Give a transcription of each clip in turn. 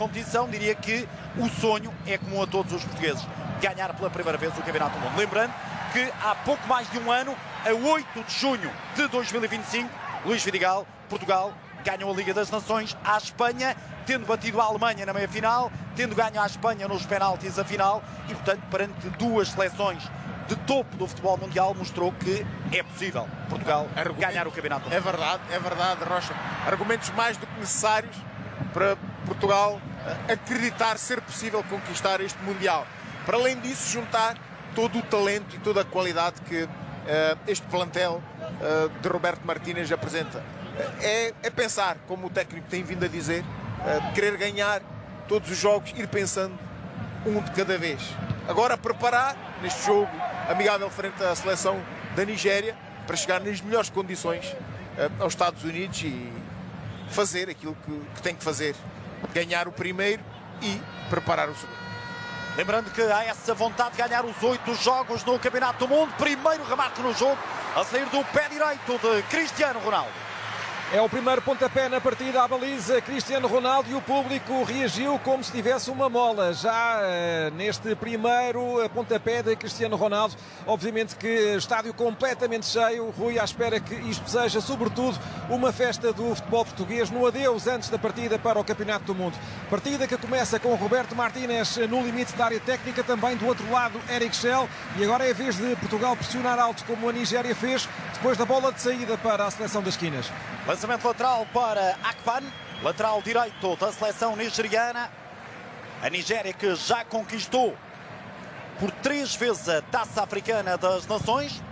competição, diria que o sonho é comum a todos os portugueses, ganhar pela primeira vez o Campeonato do Mundo. Lembrando que há pouco mais de um ano, a 8 de junho de 2025, Luís Vidigal, Portugal, ganham a Liga das Nações à Espanha, tendo batido a Alemanha na meia-final, tendo ganho à Espanha nos penaltis a final e, portanto, perante duas seleções de topo do futebol mundial, mostrou que é possível Portugal ganhar o Campeonato do Mundo. É verdade, Rocha. Argumentos mais do que necessários para Portugal acreditar ser possível conquistar este Mundial. Para além disso, juntar todo o talento e toda a qualidade que este plantel de Roberto Martínez apresenta. É pensar, como o técnico tem vindo a dizer, querer ganhar todos os jogos, ir pensando um de cada vez. Agora preparar neste jogo amigável frente à seleção da Nigéria para chegar nas melhores condições aos Estados Unidos e fazer aquilo que tem que fazer. Ganhar o primeiro e preparar o segundo. Lembrando que há essa vontade de ganhar os 8 jogos no Campeonato do Mundo. Primeiro remate no jogo a sair do pé direito de Cristiano Ronaldo. É o primeiro pontapé na partida à baliza, Cristiano Ronaldo, e o público reagiu como se tivesse uma mola. Já neste primeiro pontapé de Cristiano Ronaldo, obviamente que estádio completamente cheio, Rui, à espera que isto seja, sobretudo, uma festa do futebol português no adeus antes da partida para o Campeonato do Mundo. Partida que começa com Roberto Martínez no limite da área técnica, também do outro lado Eric Schell, e agora é a vez de Portugal pressionar alto como a Nigéria fez, depois da bola de saída para a seleção das esquinas. Lançamento lateral para Akpan, lateral direito da seleção nigeriana. A Nigéria que já conquistou por 3 vezes a Taça Africana das Nações,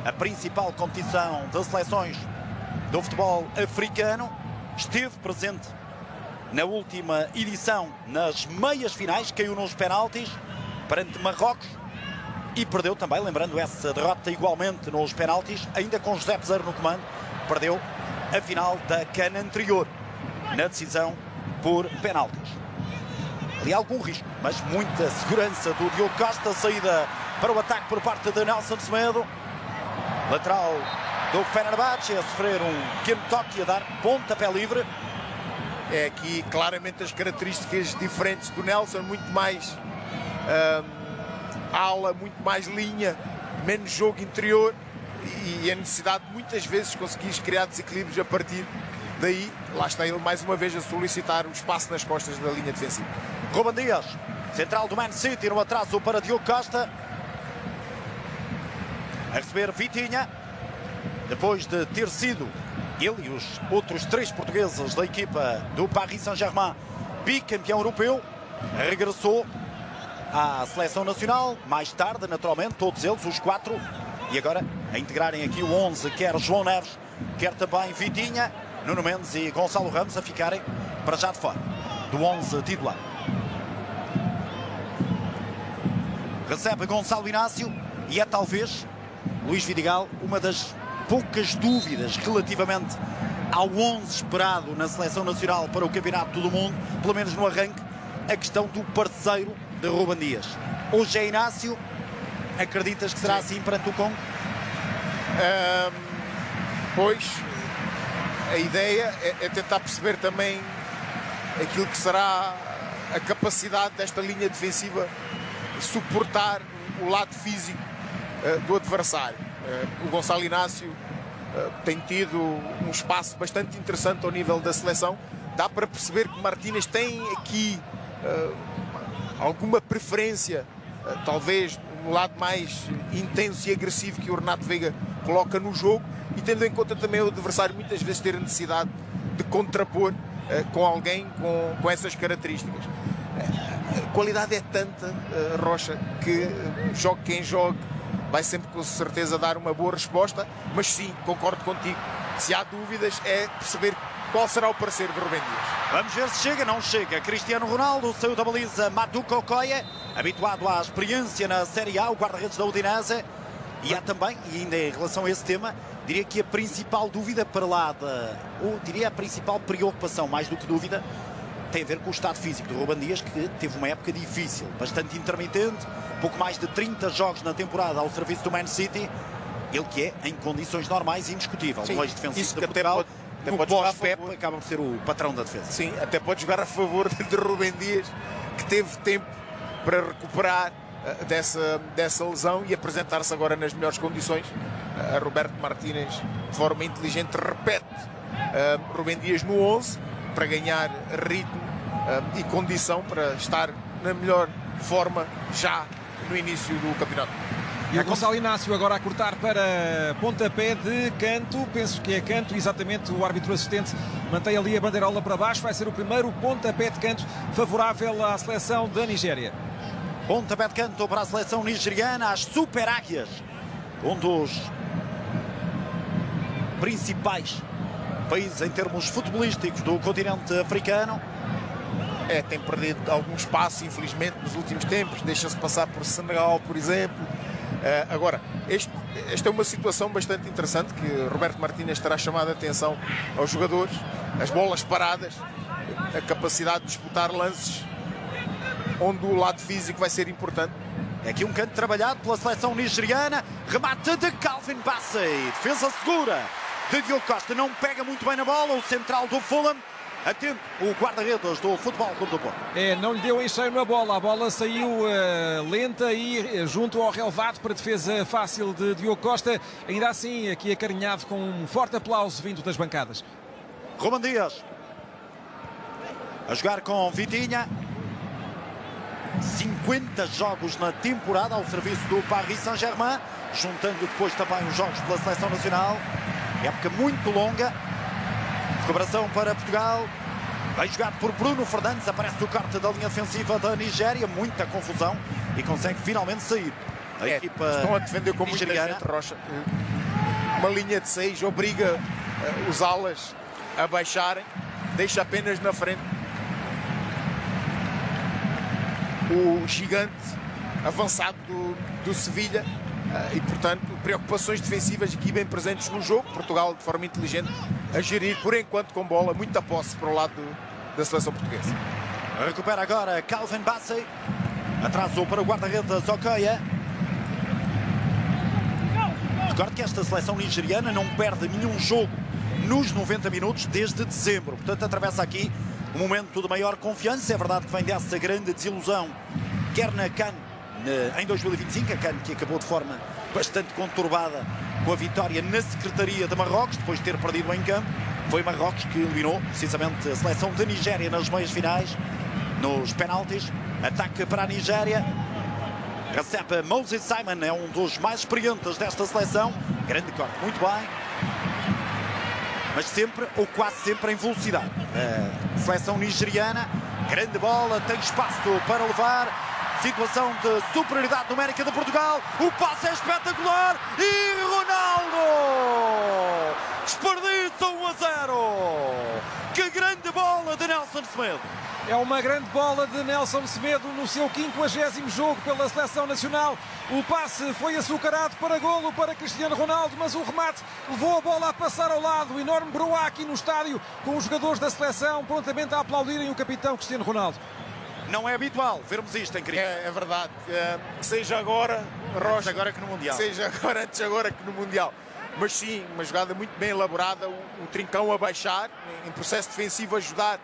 a principal competição das seleções do futebol africano. Esteve presente na última edição nas meias finais, caiu nos penaltis perante Marrocos e perdeu também, lembrando essa derrota igualmente nos penaltis, ainda com José Peseiro no comando, perdeu a final da CAN anterior, na decisão por penaltis. Ali algum risco, mas muita segurança do Diogo Costa. Saída para o ataque por parte de Nelson Semedo. Lateral do Fenerbahçe a sofrer um pequeno toque e a dar pontapé livre. É aqui claramente as características diferentes do Nelson, muito mais ala, muito mais linha, menos jogo interior. E a necessidade de muitas vezes conseguir criar desequilíbrios a partir daí. Lá está ele mais uma vez a solicitar o espaço nas costas da linha defensiva. Ruben Dias, central do Man City, no atraso para Diogo Costa. A receber Vitinha, depois de ter sido ele e os outros 3 portugueses da equipa do Paris Saint-Germain bicampeão europeu, regressou à seleção nacional, mais tarde, naturalmente, todos eles, os 4, e agora a integrarem aqui o 11, quer João Neves, quer também Vitinha, Nuno Mendes e Gonçalo Ramos a ficarem para já de fora do 11 titular. Recebe Gonçalo Inácio e é talvez, Luís Vidigal, uma das poucas dúvidas relativamente ao 11 esperado na seleção nacional para o Campeonato do Mundo, pelo menos no arranque, a questão do parceiro de Ruben Dias. Hoje é Inácio. Acreditas que será assim perante o Congo? Pois, a ideia é tentar perceber também aquilo que será a capacidade desta linha defensiva suportar o lado físico do adversário. O Gonçalo Inácio tem tido um espaço bastante interessante ao nível da seleção. Dá para perceber que Martínez tem aqui alguma preferência, talvez no lado mais intenso e agressivo que o Renato Veiga coloca no jogo, e tendo em conta também o adversário muitas vezes ter a necessidade de contrapor com alguém com essas características. A qualidade é tanta, Rocha, que jogue quem jogue vai sempre com certeza dar uma boa resposta, mas sim, concordo contigo, se há dúvidas é perceber qual será o parecer de Ruben Dias. Vamos ver se chega, não chega. Cristiano Ronaldo saiu da baliza Matuko Okoye, habituado à experiência na Série A, o guarda-redes da Udinese. E há também, e ainda em relação a esse tema, diria que a principal dúvida para lá, ou diria a principal preocupação, mais do que dúvida, tem a ver com o estado físico de Ruben Dias, que teve uma época difícil, bastante intermitente, pouco mais de 30 jogos na temporada ao serviço do Man City. Ele que é, em condições normais, indiscutível. Sim, O eixo defensivo isso de que Portugal, Até no pode jogar a pós-Pep favor. acaba por ser o patrão da defesa. Sim, até pode jogar a favor de Rubem Dias, que teve tempo para recuperar dessa lesão e apresentar-se agora nas melhores condições. Roberto Martínez, de forma inteligente, repete Rubem Dias no 11 para ganhar ritmo e condição para estar na melhor forma já no início do campeonato. E o Gonçalo Inácio agora a cortar para pontapé de canto, penso que é canto, exatamente, o árbitro assistente mantém ali a bandeirola para baixo, vai ser o primeiro pontapé de canto favorável à seleção da Nigéria. Pontapé de canto para a seleção nigeriana, as Super Águias, um dos principais países em termos futebolísticos do continente africano. Tem perdido algum espaço, infelizmente, nos últimos tempos, deixa-se passar por Senegal, por exemplo. Agora, esta é uma situação bastante interessante que Roberto Martínez terá chamado a atenção aos jogadores, as bolas paradas, a capacidade de disputar lances onde o lado físico vai ser importante. É aqui um canto trabalhado pela seleção nigeriana, remate de Calvin Bassey, defesa segura de Diogo Costa, não pega muito bem na bola, o central do Fulham, atento o guarda-redes do Futebol Clube do Porto. Não lhe deu em cheio na bola, a bola saiu lenta e junto ao relevado para defesa fácil de Diogo Costa, ainda assim aqui acarinhado com um forte aplauso vindo das bancadas. Rubem Dias a jogar com Vitinha, 50 jogos na temporada ao serviço do Paris Saint-Germain, juntando depois também os jogos pela seleção nacional, época muito longa. Recuperação para Portugal, bem jogado por Bruno Fernandes, aparece o corte da linha defensiva da Nigéria, muita confusão e consegue finalmente sair. A equipa estão a defender com muita nigeriana. gente, Rocha. Uma linha de 6 obriga os alas a baixarem, deixa apenas na frente o gigante avançado do Sevilha. E, portanto, preocupações defensivas aqui bem presentes no jogo. Portugal, de forma inteligente, a gerir, por enquanto, com bola, muita posse para o lado da seleção portuguesa. Recupera agora Calvin Bassey. Atrasou para o guarda-redes Okoye. Recordo que esta seleção nigeriana não perde nenhum jogo nos 90 minutos desde dezembro. Portanto, atravessa aqui um momento de maior confiança. É verdade que vem dessa grande desilusão, quer na CAN em 2025, a CAN que acabou de forma bastante conturbada com a vitória na Secretaria de Marrocos, depois de ter perdido em campo. Foi Marrocos que eliminou precisamente a seleção da Nigéria nas meias finais, nos penaltis. Ataque para a Nigéria, recebe Moses Simon, é um dos mais experientes desta seleção. Grande corte, muito bem, mas sempre ou quase sempre em velocidade. A seleção nigeriana, grande bola, tem espaço para levar. Situação de superioridade numérica de Portugal. O passe é espetacular e Ronaldo desperdiça 1-0. Que grande bola de Nelson Semedo. É uma grande bola de Nelson Semedo no seu 50º jogo pela seleção nacional. O passe foi açucarado para golo para Cristiano Ronaldo, mas o remate levou a bola a passar ao lado. Enorme broá aqui no estádio, com os jogadores da seleção prontamente a aplaudirem o capitão Cristiano Ronaldo. Não é habitual vermos isto, incrível. É verdade. Seja agora, Rocha, agora que no Mundial. Seja agora, antes agora que no Mundial. Mas sim, uma jogada muito bem elaborada, o Trincão a baixar, em processo defensivo ajudar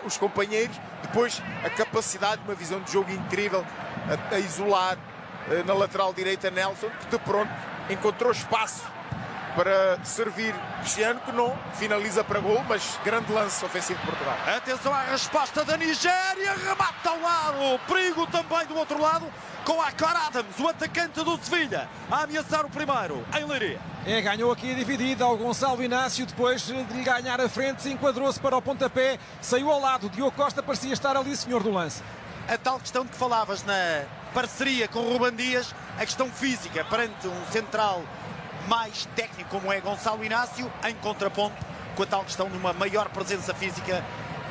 os companheiros. Depois a capacidade, uma visão de jogo incrível, a isolar na lateral direita Nelson, que de pronto encontrou espaço para servir Cristiano, que não finaliza para gol, mas grande lance ofensivo de Portugal. Atenção à resposta da Nigéria, remate ao lado, perigo também do outro lado, com Akor Adams, o atacante do Sevilha, a ameaçar o primeiro em Leiria. Ganhou aqui a dividida ao Gonçalo Inácio, depois de lhe ganhar a frente, enquadrou-se para o pontapé, saiu ao lado, Diogo Costa parecia estar ali, senhor do lance. A tal questão de que falavas na parceria com o Rubem Dias, a questão física perante um central mais técnico como é Gonçalo Inácio, em contraponto com a tal questão de uma maior presença física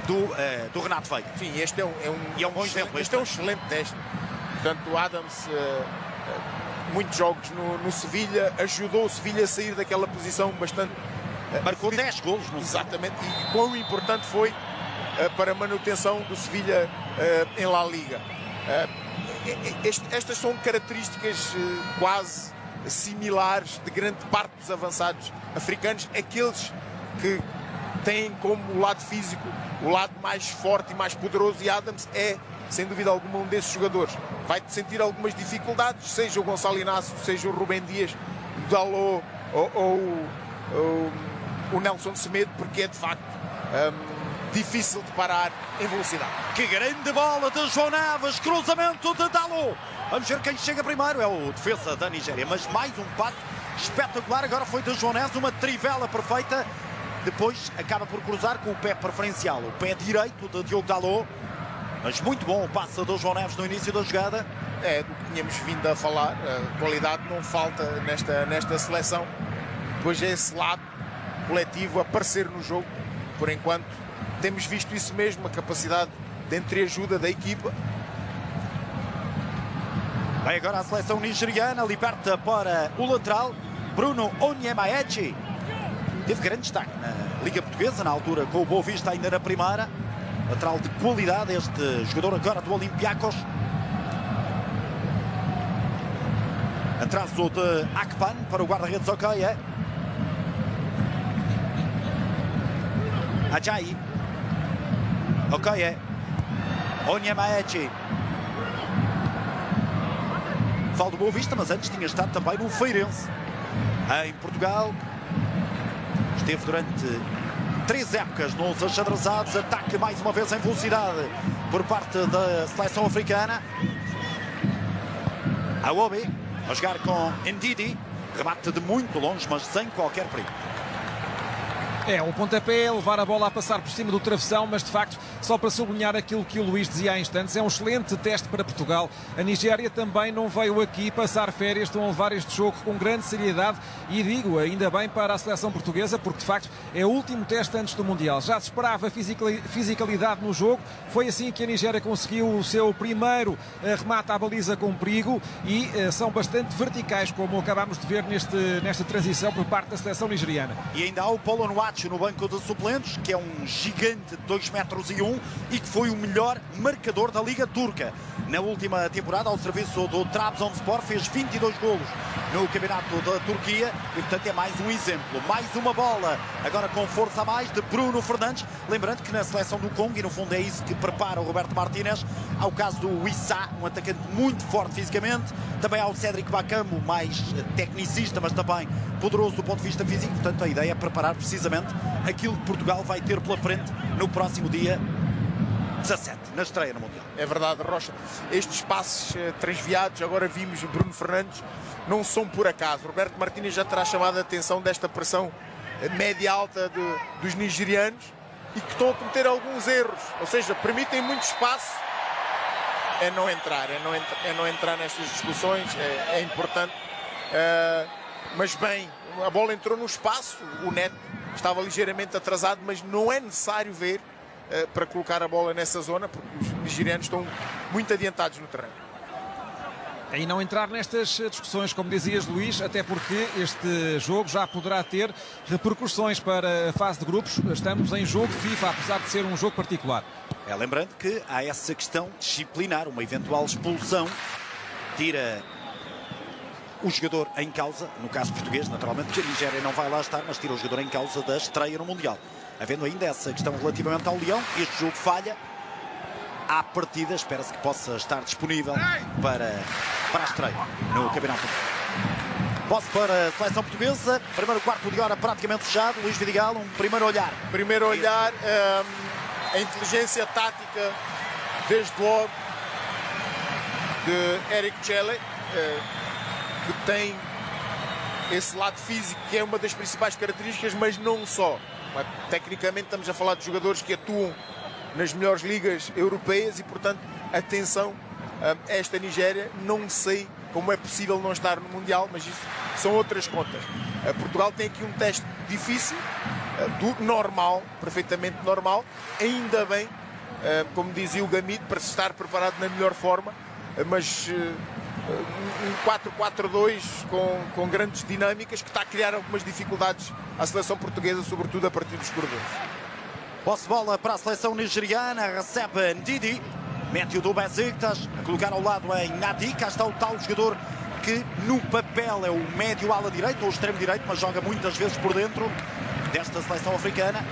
do Renato Veiga. Sim, este é um bom exemplo. Este é um excelente teste. Portanto, o Adams, muitos jogos no Sevilha, ajudou o Sevilha a sair daquela posição bastante... Marcou 10 golos. Exatamente, e quão importante foi para a manutenção do Sevilha em La Liga. Estas são características quase similares de grande parte dos avançados africanos, aqueles que têm como o lado físico, o lado mais forte e mais poderoso, e Adams é, sem dúvida alguma, um desses jogadores. Vai sentir algumas dificuldades, seja o Gonçalo Inácio, seja o Rubem Dias, o Dalot ou o Nelson Semedo, porque é de facto difícil de parar em velocidade. Que grande bola de João Neves, cruzamento de Dalot. Vamos ver quem chega primeiro, é o defesa da Nigéria, mas mais um passe espetacular agora foi de João Neves, uma trivela perfeita. Depois acaba por cruzar com o pé preferencial, o pé direito de Diogo Dalot. Mas muito bom o passe do João Neves no início da jogada. É do que tínhamos vindo a falar, a qualidade não falta nesta seleção. Depois é esse lado coletivo aparecer no jogo. Por enquanto temos visto isso mesmo, a capacidade de entreajuda da equipa. Vai agora a seleção nigeriana, liberta para o lateral, Bruno Onyemaechi. Teve grande destaque na Liga Portuguesa, na altura com o Boa Vista ainda na primeira. Lateral de qualidade, este jogador agora do Olympiacos. Atraso de Akpan para o guarda-redes Okoye. Ajayi. Okoye. Onyemaechi. Falo do Boa Vista, mas antes tinha estado também no Feirense, em Portugal. Esteve durante 3 épocas nos achadrezados. Ataque mais uma vez em velocidade por parte da seleção africana. Awobi a jogar com Ndidi. Rebate de muito longe, mas sem qualquer perigo. É um pontapé, levar a bola a passar por cima do travessão, mas de facto, só para sublinhar aquilo que o Luís dizia há instantes, é um excelente teste para Portugal. A Nigéria também não veio aqui passar férias, estão a levar este jogo com grande seriedade e digo, ainda bem para a seleção portuguesa, porque de facto é o último teste antes do Mundial. Já se esperava fisicalidade no jogo, foi assim que a Nigéria conseguiu o seu primeiro remate à baliza com perigo e são bastante verticais, como acabámos de ver nesta transição por parte da seleção nigeriana. E ainda há o Paulo Anuacho no banco de suplentes, que é um gigante de 2,1 metros e que foi o melhor marcador da Liga Turca. Na última temporada, ao serviço do Trabzonspor, fez 22 golos no campeonato da Turquia e, portanto, é mais um exemplo. Mais uma bola, agora com força a mais, de Bruno Fernandes. Lembrando que na seleção do Congo, e no fundo é isso que prepara o Roberto Martínez, há o caso do Issa, um atacante muito forte fisicamente. Também há o Cédric Bakambu, mais tecnicista, mas também poderoso do ponto de vista físico. Portanto, a ideia é preparar precisamente aquilo que Portugal vai ter pela frente no próximo dia 17, na estreia no Mundial. É verdade, Rocha. Estes passes transviados, agora vimos Bruno Fernandes, não são por acaso. Roberto Martínez já terá chamado a atenção desta pressão média-alta dos nigerianos e que estão a cometer alguns erros. Ou seja, permitem muito espaço. É não entrar nestas discussões, é importante. Mas bem, a bola entrou no espaço, o Neto estava ligeiramente atrasado, mas não é necessário ver para colocar a bola nessa zona, porque os nigerianos estão muito adiantados no terreno. E não entrar nestas discussões, como dizias, Luís, até porque este jogo já poderá ter repercussões para a fase de grupos. Estamos em jogo FIFA, apesar de ser um jogo particular. Lembrando que há essa questão disciplinar, uma eventual expulsão tira o jogador em causa, no caso português, naturalmente, que a Nigéria não vai lá estar, mas tira o jogador em causa da estreia no Mundial. Havendo ainda essa questão relativamente ao Leão, este jogo falha. À partida, espera-se que possa estar disponível para a estreia no Campeonato Mundial. Posse para a seleção portuguesa, primeiro quarto de hora praticamente fechado. Luís Vidigal, um primeiro olhar. Primeiro olhar, a inteligência tática, desde logo, de Eric Chelle, que tem esse lado físico que é uma das principais características, mas não só. Tecnicamente estamos a falar de jogadores que atuam nas melhores ligas europeias e, portanto, atenção a esta Nigéria. Não sei como é possível não estar no Mundial, mas isso são outras contas. Portugal tem aqui um teste difícil, normal, perfeitamente normal, ainda bem, como dizia o Gamito, para se estar preparado na melhor forma, mas um 4-4-2 com grandes dinâmicas que está a criar algumas dificuldades à seleção portuguesa, sobretudo a partir dos corredores. Posse de bola para a seleção nigeriana, recebe Ndidi, mete o do Besiktas, a colocar ao lado em Nadi. Cá está o tal jogador que no papel é o médio ala direito ou o extremo direito, mas joga muitas vezes por dentro desta seleção africana.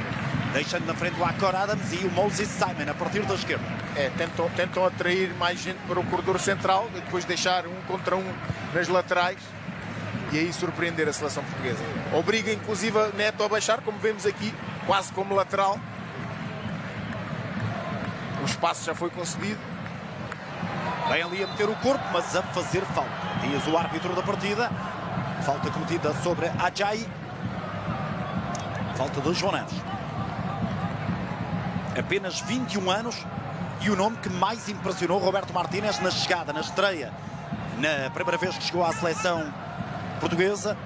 deixando na frente o Akor Adams e o Moses Simon a partir da esquerda. Tentam atrair mais gente para o corredor central, depois deixar 1 contra 1 nas laterais e aí surpreender a seleção portuguesa. Obriga inclusive Neto a baixar, como vemos aqui, quase como lateral. O espaço já foi concedido. Vem ali a meter o corpo, mas a fazer falta. Diz o árbitro da partida. Falta cometida sobre Adjaye. Falta de João Neves. Apenas 21 anos e o nome que mais impressionou Roberto Martínez na chegada, na estreia, na primeira vez que chegou à seleção portuguesa,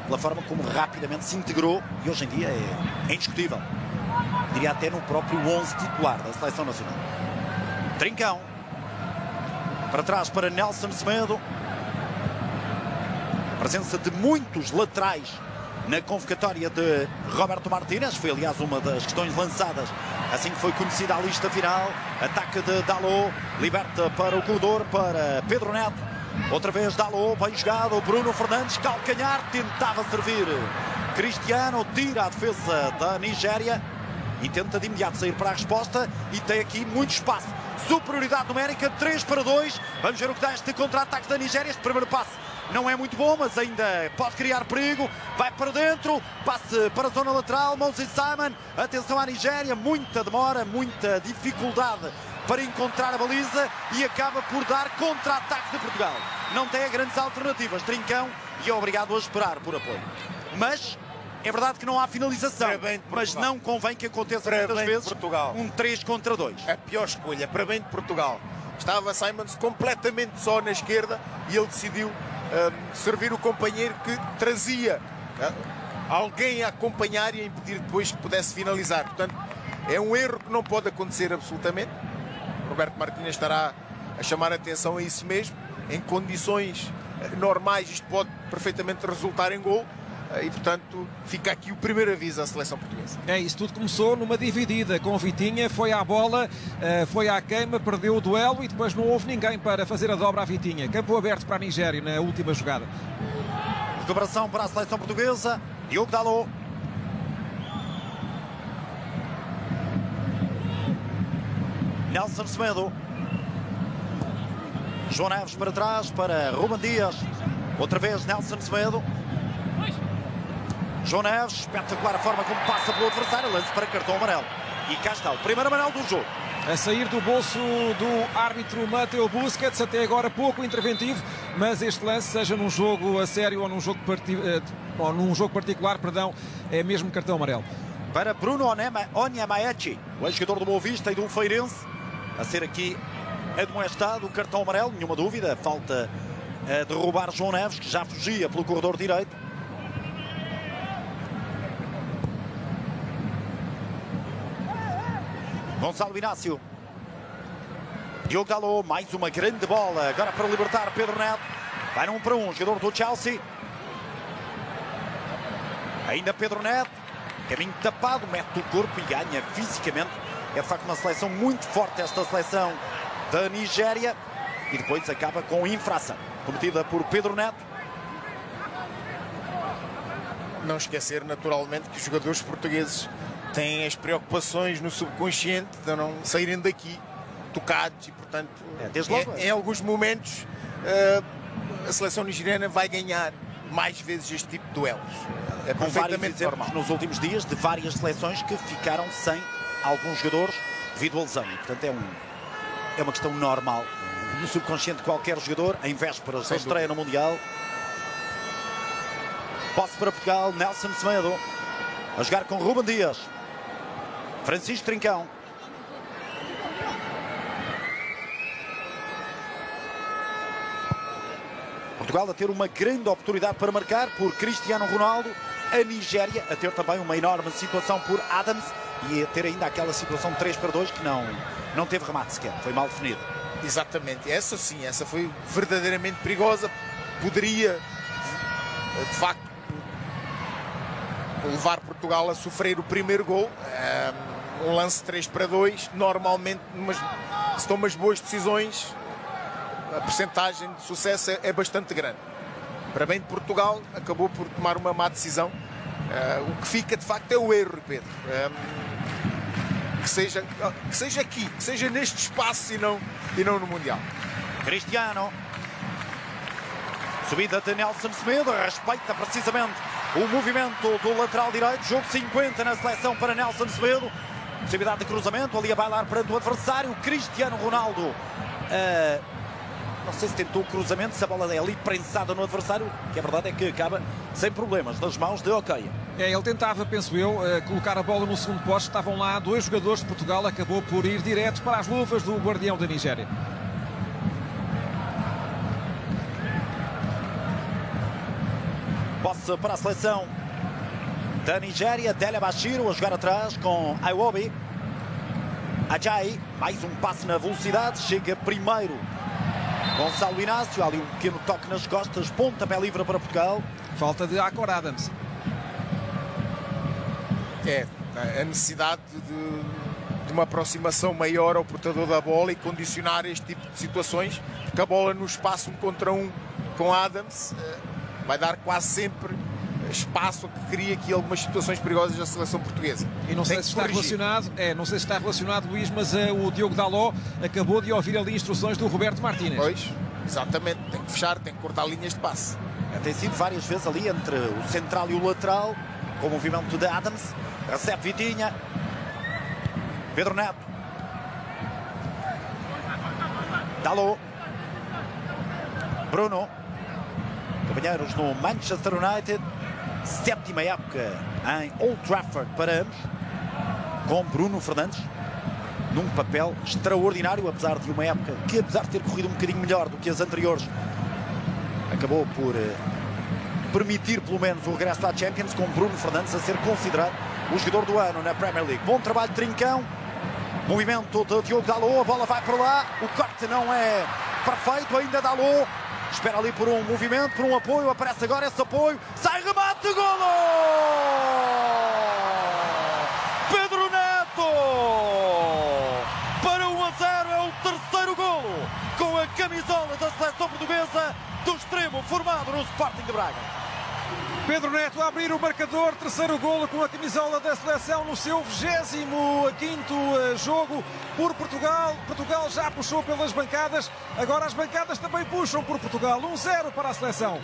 pela forma como rapidamente se integrou e hoje em dia é indiscutível. Diria até no próprio 11 titular da seleção nacional. Trincão. Para trás para Nelson Semedo. Presença de muitos laterais na convocatória de Roberto Martínez. Foi, aliás, uma das questões lançadas assim que foi conhecida a lista final. Ataque de Dalot. Liberta para o corredor, para Pedro Neto. Outra vez Dalot, bem jogado. Bruno Fernandes, calcanhar. Tentava servir Cristiano. Tira a defesa da Nigéria. E tenta de imediato sair para a resposta. E tem aqui muito espaço. Superioridade numérica, 3-2. Vamos ver o que dá este contra-ataque da Nigéria. Este primeiro passe não é muito bom, mas ainda pode criar perigo. Vai para dentro, passe para a zona lateral. Moses Simon, atenção à Nigéria. Muita demora, muita dificuldade para encontrar a baliza. E acaba por dar contra-ataque de Portugal. Não tem grandes alternativas. Trincão e é obrigado a esperar por apoio. Mas é verdade que não há finalização, mas não convém que aconteça muitas vezes um 3 contra 2. A pior escolha, para bem de Portugal. Estava Simons completamente só na esquerda e ele decidiu servir o companheiro que trazia alguém a acompanhar e a impedir depois que pudesse finalizar. Portanto, é um erro que não pode acontecer absolutamente. Roberto Martínez estará a chamar a atenção a isso mesmo. Em condições normais isto pode perfeitamente resultar em gol. E, portanto, fica aqui o primeiro aviso à seleção portuguesa. É isso, tudo começou numa dividida com Vitinha, foi à bola, foi à queima, perdeu o duelo e depois não houve ninguém para fazer a dobra à Vitinha. Campo aberto para a Nigéria na última jogada. Recuperação para a seleção portuguesa. Diogo Dalot. Nelson Semedo. João Neves para trás para Ruben Dias. Outra vez Nelson Semedo. João Neves, espetacular a forma como passa pelo adversário, lance para cartão amarelo. E cá está o primeiro amarelo do jogo. A sair do bolso do árbitro Mateo Busquets, até agora pouco interventivo, mas este lance, seja num jogo a sério ou num jogo particular, é mesmo cartão amarelo. Para Bruno Onyemaechi, o ex-jogador do Boa Vista e do Feirense, a ser aqui admoestado o cartão amarelo, nenhuma dúvida. Falta a derrubar João Neves, que já fugia pelo corredor direito. Gonçalo Inácio. Diogo Dalot, mais uma grande bola. Agora para libertar Pedro Neto. Vai num para um, jogador do Chelsea. Ainda Pedro Neto. Caminho tapado, mete o corpo e ganha fisicamente. É de facto uma seleção muito forte, esta seleção da Nigéria. E depois acaba com infração cometida por Pedro Neto. Não esquecer naturalmente que os jogadores portugueses têm as preocupações no subconsciente de não saírem daqui tocados e, portanto, em alguns momentos a seleção nigeriana vai ganhar mais vezes este tipo de duelos. É com perfeitamente normal. Nos últimos dias de várias seleções que ficaram sem alguns jogadores devido à lesão. E, portanto, é uma questão normal no subconsciente de qualquer jogador, em vésperas da estreia no Mundial. Posse para Portugal, Nelson Semedo a jogar com Ruben Dias. Francisco Trincão. Portugal a ter uma grande oportunidade para marcar por Cristiano Ronaldo. A Nigéria a ter também uma enorme situação por Adams. E a ter ainda aquela situação de 3-2 que não teve remate sequer. Foi mal definido. Exatamente. Essa sim, essa foi verdadeiramente perigosa. Poderia, de facto, levar Portugal a sofrer o primeiro gol. Um lance 3-2, normalmente se toma as boas decisões, a percentagem de sucesso é bastante grande. Para bem de Portugal, acabou por tomar uma má decisão O que fica de facto é o erro, Pedro. Que seja aqui, que seja neste espaço e não no Mundial. Cristiano. Subida de Nelson Semedo, respeita precisamente o movimento do lateral direito. Jogo 50 na seleção para Nelson Semedo. Possibilidade de cruzamento, ali a bailar perante o adversário. Cristiano Ronaldo. Não sei se tentou o cruzamento, se a bola é ali prensada no adversário, que a verdade é que acaba sem problemas nas mãos de Okoye. Ele tentava, penso eu, colocar a bola no segundo poste. Estavam lá dois jogadores de Portugal, acabou por ir direto para as luvas do guardião da Nigéria. Posse para a seleção da Nigéria. Dele Bashiru a jogar atrás com Iwobi. Ajayi, mais um passe na velocidade. Chega primeiro Gonçalo Inácio. Ali um pequeno toque nas costas. Pontapé livre para Portugal. Falta de Akor Adams. A necessidade de uma aproximação maior ao portador da bola e condicionar este tipo de situações, porque a bola no espaço 1 contra 1 com Adams vai dar quase sempre espaço a que cria aqui algumas situações perigosas da seleção portuguesa. E não sei se está relacionado, Luís, mas o Diogo Dalot acabou de ouvir ali instruções do Roberto Martínez. Pois, exatamente, tem que fechar, tem que cortar linhas de passe. Tem sido várias vezes ali entre o central e o lateral, com o movimento de Adams. Recebe Vitinha. Pedro Neto. Dalot. Bruno. Companheiros no Manchester United. 7ª época em Old Trafford para ambos. Com Bruno Fernandes. Num papel extraordinário, apesar de uma época que, apesar de ter corrido um bocadinho melhor do que as anteriores, acabou por permitir pelo menos o regresso à Champions, com Bruno Fernandes a ser considerado o jogador do ano na Premier League. Bom trabalho de Trincão. Movimento de Diogo Dalot. A bola vai para lá. O corte não é perfeito. Ainda Dalot. Espera ali por um movimento, por um apoio. Aparece agora esse apoio. Sai, remate, golo! Pedro Neto! Para 1-0, é o terceiro golo com a camisola da seleção portuguesa, do extremo formado no Sporting de Braga. Pedro Neto a abrir o marcador, terceiro golo com a camisola da seleção no seu 25º jogo por Portugal. Portugal já puxou pelas bancadas, agora as bancadas também puxam por Portugal. 1-0 para a seleção.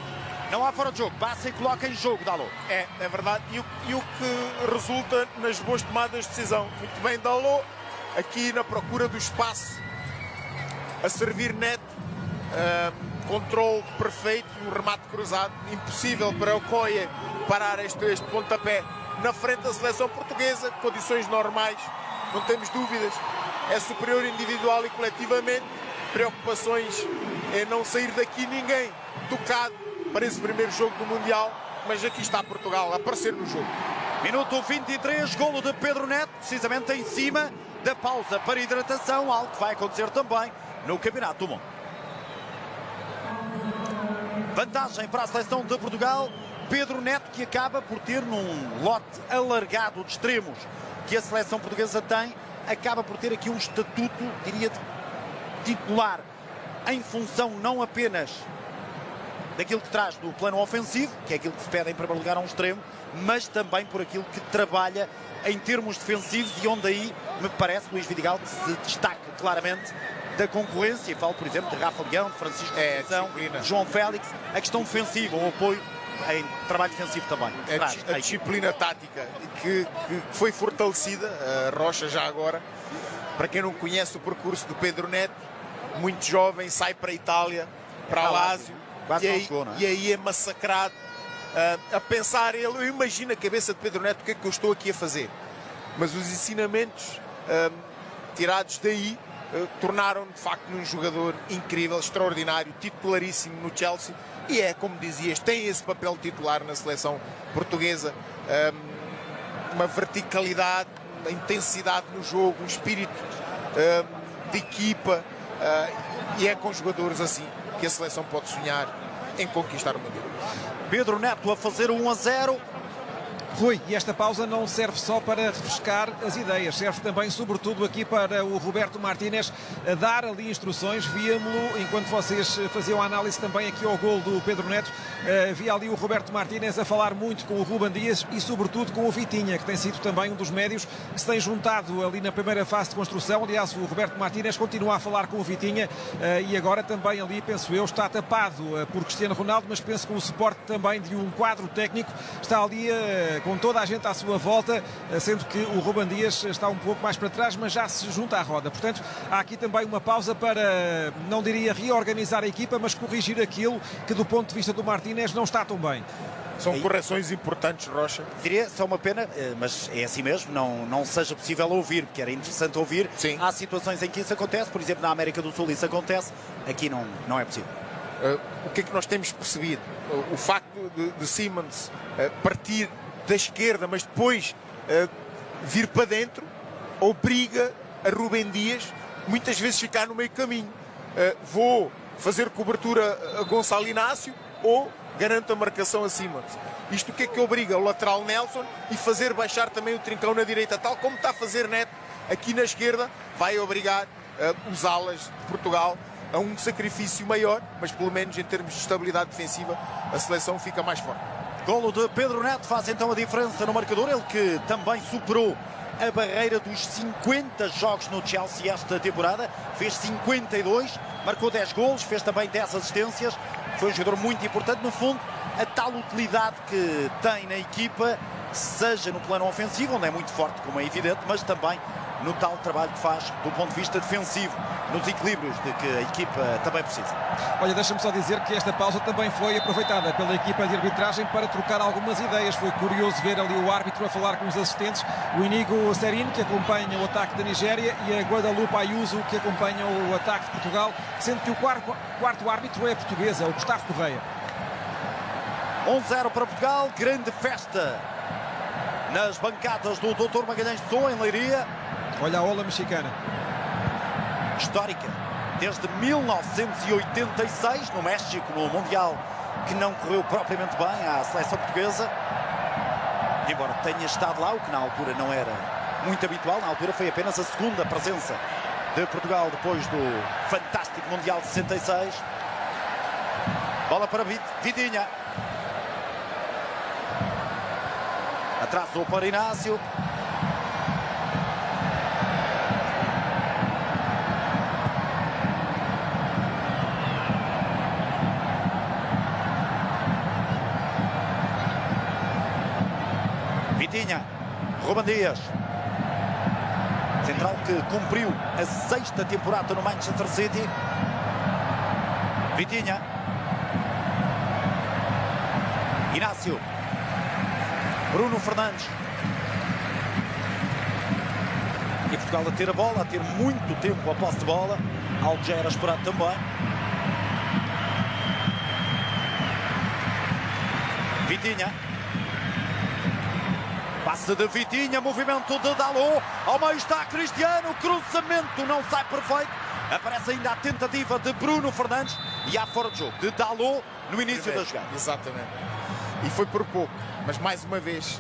Não há fora de jogo, passa e coloca em jogo, Dalot. É verdade, e o que resulta nas boas tomadas de decisão. Muito bem, Dalot, aqui na procura do espaço, a servir Neto. Controle perfeito, um remate cruzado, impossível para Okoye parar este pontapé na frente da seleção portuguesa. Condições normais, não temos dúvidas, é superior individual e coletivamente. Preocupações é não sair daqui ninguém tocado para esse primeiro jogo do Mundial, mas aqui está Portugal a aparecer no jogo. Minuto 23, golo de Pedro Neto, precisamente em cima da pausa para hidratação, algo que vai acontecer também no Campeonato do Mundo. Vantagem para a seleção de Portugal. Pedro Neto, que acaba por ter, num lote alargado de extremos que a seleção portuguesa tem, acaba por ter aqui um estatuto, diria, de titular, em função não apenas daquilo que traz do plano ofensivo, que é aquilo que se pede em primeiro lugar a um extremo, mas também por aquilo que trabalha em termos defensivos, e onde aí me parece, Luís Vidigal, que se destaca claramente da concorrência. Falo, por exemplo, de Rafa Leão, de Francisco Conceição, João Félix. A questão defensiva, o apoio em trabalho defensivo também. A disciplina tática que foi fortalecida. A Rocha, já agora, para quem não conhece o percurso do Pedro Neto, muito jovem, sai para a Itália, para a Lazio, e aí é massacrado. A pensar, eu imagino a cabeça de Pedro Neto, o que é que eu estou aqui a fazer? Mas os ensinamentos tirados daí tornaram-no de facto um jogador incrível, extraordinário, titularíssimo no Chelsea, e é, como dizias, tem esse papel titular na seleção portuguesa. Uma verticalidade, uma intensidade no jogo, um espírito de equipa, e é com jogadores assim que a seleção pode sonhar em conquistar o Mundial. Pedro Neto a fazer 1-0. Rui, e esta pausa não serve só para refrescar as ideias, serve também, sobretudo, aqui para o Roberto Martínez a dar ali instruções. Víamos-lo, enquanto vocês faziam a análise também aqui ao gol do Pedro Neto, via ali o Roberto Martínez a falar muito com o Rúben Dias e, sobretudo, com o Vitinha, que tem sido também um dos médios que se tem juntado ali na primeira fase de construção. Aliás, o Roberto Martínez continua a falar com o Vitinha e agora também ali, penso eu, está tapado por Cristiano Ronaldo, mas penso que o suporte também de um quadro técnico está ali com toda a gente à sua volta, sendo que o Rúben Dias está um pouco mais para trás, mas já se junta à roda. Portanto, há aqui também uma pausa para, não diria reorganizar a equipa, mas corrigir aquilo que do ponto de vista do Martínez não está tão bem. São correções importantes, Rocha. Diria, só uma pena, mas é assim mesmo, não seja possível ouvir, porque era interessante ouvir. Sim. Há situações em que isso acontece, por exemplo, na América do Sul isso acontece, aqui não é possível. O que é que nós temos percebido? O facto de Simons partir da esquerda, mas depois vir para dentro, obriga a Rúben Dias muitas vezes ficar no meio caminho. Vou fazer cobertura a Gonçalo Inácio ou garanto a marcação a Simons. Isto o que é que obriga o lateral Nelson e fazer baixar também o Trincão na direita, tal como está a fazer Neto aqui na esquerda, vai obrigar os alas de Portugal a um sacrifício maior, mas pelo menos em termos de estabilidade defensiva a seleção fica mais forte. Golo de Pedro Neto faz então a diferença no marcador, ele que também superou a barreira dos 50 jogos no Chelsea esta temporada, fez 52, marcou 10 golos, fez também 10 assistências, foi um jogador muito importante, no fundo, a tal utilidade que tem na equipa, seja no plano ofensivo, onde é muito forte, como é evidente, mas também no tal trabalho que faz do ponto de vista defensivo, nos equilíbrios de que a equipa também precisa. Olha, deixa-me só dizer que esta pausa também foi aproveitada pela equipa de arbitragem para trocar algumas ideias. Foi curioso ver ali o árbitro a falar com os assistentes, o Inigo Serino, que acompanha o ataque da Nigéria, e a Guadalupe Ayuso, que acompanha o ataque de Portugal, sendo que o quarto árbitro é português, é o Gustavo Correia. 1-0 para Portugal, grande festa nas bancadas do Dr. Magalhães de Pessoa, em Leiria. Olha a ola mexicana. Histórica, desde 1986, no México, no Mundial, que não correu propriamente bem à seleção portuguesa. Embora tenha estado lá, o que na altura não era muito habitual, na altura foi apenas a segunda presença de Portugal depois do fantástico Mundial de 66. Bola para Vitinha. Atrasou para Inácio. Vitinha, Rúben Dias, central que cumpriu a 6ª temporada no Manchester City. Vitinha, Inácio, Bruno Fernandes. E Portugal a ter a bola, a ter muito tempo a posse de bola, algo que já era esperado também. Vitinha. Passe de Vitinha, movimento de Dalot, ao meio está Cristiano, cruzamento não sai perfeito, aparece ainda a tentativa de Bruno Fernandes e há fora de jogo de Dalot no início da jogada. Exatamente, e foi por pouco, mas mais uma vez,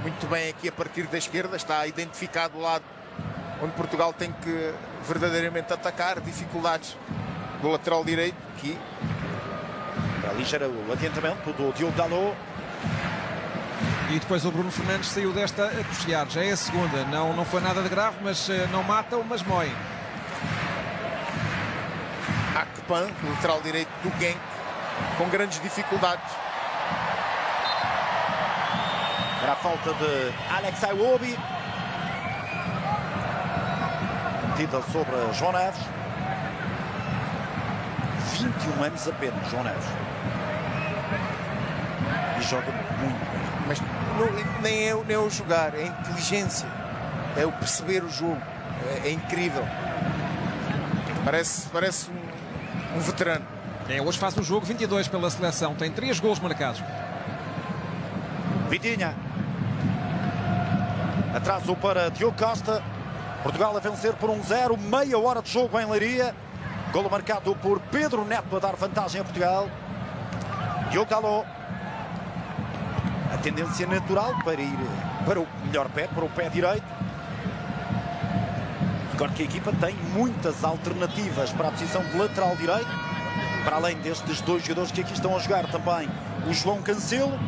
muito bem aqui a partir da esquerda, está identificado o lado onde Portugal tem que verdadeiramente atacar, dificuldades do lateral direito, aqui. Ali gera o adiantamento do Diogo Dalot. E depois o Bruno Fernandes saiu desta a cochear, já é a segunda, não foi nada de grave, mas não matam, mas moem. Akpan, lateral direito do Genk, com grandes dificuldades. Era a falta de Alex Iwobi, metida sobre João Neves. 21 anos apenas, João Neves. E joga muito bem. Mas nem é o jogar, é a inteligência, é o perceber o jogo, é incrível. Parece um veterano. Hoje faz um jogo 22 pela seleção, tem 3 golos marcados. Vitinha. Atraso para Diogo Costa. Portugal a vencer por 1-0, meia hora de jogo em Leiria. Golo marcado por Pedro Neto a dar vantagem a Portugal. Diogo Dalot. tendência natural para ir para o melhor pé, para o pé direito. Recordo que a equipa tem muitas alternativas para a posição de lateral direito, para além destes dois jogadores que aqui estão a jogar também, o João Cancelo,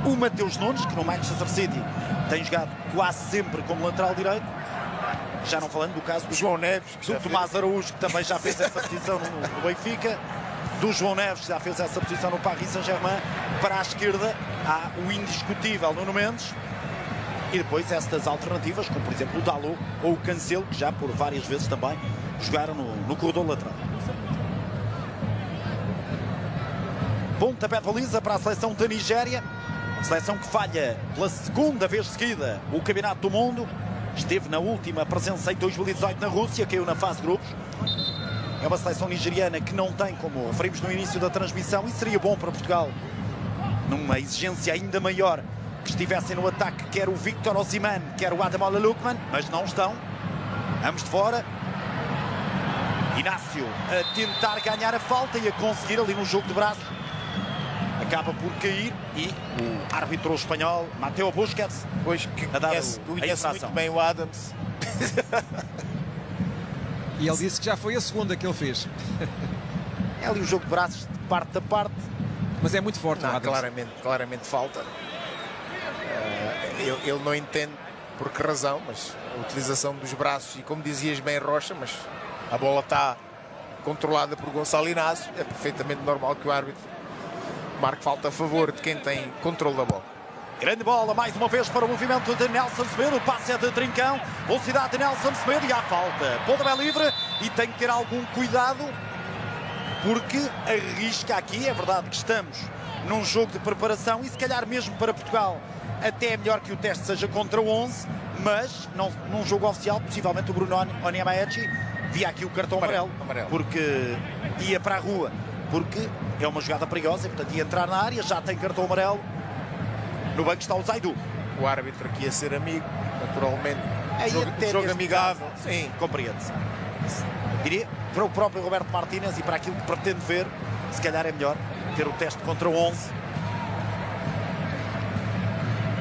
o Mateus Nunes, que no Manchester City tem jogado quase sempre como lateral direito, já não falando do caso do João Neves, do Tomás Araújo, que também já fez essa posição no Benfica, do João Neves, que já fez essa posição no Paris Saint-Germain. Para a esquerda há o indiscutível Nuno Mendes, e depois estas alternativas, como por exemplo o Dalot ou o Cancelo, que já por várias vezes também jogaram no corredor lateral. Pontapé de baliza para a seleção da Nigéria, seleção que falha pela segunda vez seguida o Campeonato do Mundo. Esteve na última presença em 2018 na Rússia, caiu na fase de grupos. É uma seleção nigeriana que não tem, como referimos no início da transmissão, e seria bom para Portugal, numa exigência ainda maior, que estivessem no ataque quer o Victor Osimhen, quer o Ademola Lookman, mas não estão. Ambos de fora. Inácio a tentar ganhar a falta e a conseguir ali no jogo de braços. Acaba por cair e o árbitro espanhol, Mateo Busquets, Pois que a dar conhece a muito infração. bem o Adams. E ele disse que já foi a segunda que ele fez. É ali um jogo de braços de parte a parte. Mas é muito forte, o Não, Adams. claramente falta. Ele não entende por que razão, mas a utilização dos braços, e como dizias bem, Rocha, mas a bola está controlada por Gonçalo Inácio, é perfeitamente normal que o árbitro marque falta a favor de quem tem controle da bola. Grande bola, mais uma vez para o movimento de Nelson Semedo. O passe é de Trincão. Velocidade de Nelson Semedo e há falta. Pontapé livre e tem que ter algum cuidado, porque arrisca aqui. É verdade que estamos num jogo de preparação e se calhar mesmo para Portugal até é melhor que o teste seja contra o 11, mas não, num jogo oficial, possivelmente o Bruno Onyemaechi via aqui o cartão amarelo, porque ia para a rua, porque é uma jogada perigosa e portanto ia entrar na área, já tem cartão amarelo. No banco está o Zaidu. O árbitro aqui a ser amigo, naturalmente. Aí Jogo neste amigável. caso, Sim. compreende-se. Diria, para o próprio Roberto Martínez e para aquilo que pretende ver, se calhar é melhor ter o teste contra o 11.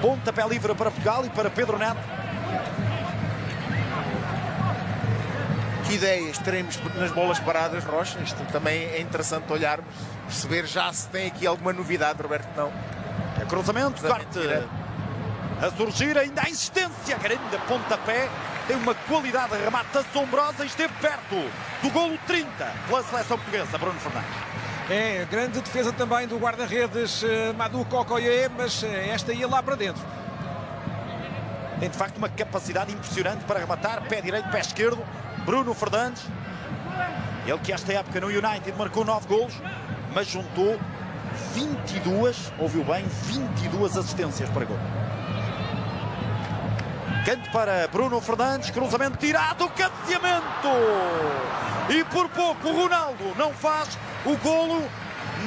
Pontapé livre para Portugal e para Pedro Neto. Que ideias teremos nas bolas paradas, Rocha? Isto também é interessante olharmos, perceber já se tem aqui alguma novidade, Roberto. Não. Cruzamento, corte a surgir, ainda a insistência, grande pontapé, tem uma qualidade de remate assombrosa e esteve perto do golo 30 pela seleção portuguesa, Bruno Fernandes. É, grande defesa também do guarda-redes Madu Kokoye, mas esta ia lá para dentro. Tem de facto uma capacidade impressionante para rematar, pé direito, pé esquerdo, Bruno Fernandes. Ele que esta época no United marcou 9 golos, mas juntou 22, ouviu bem, 22 assistências para gol. Canto para Bruno Fernandes, cruzamento tirado, cabeceamento! E por pouco o Ronaldo não faz o golo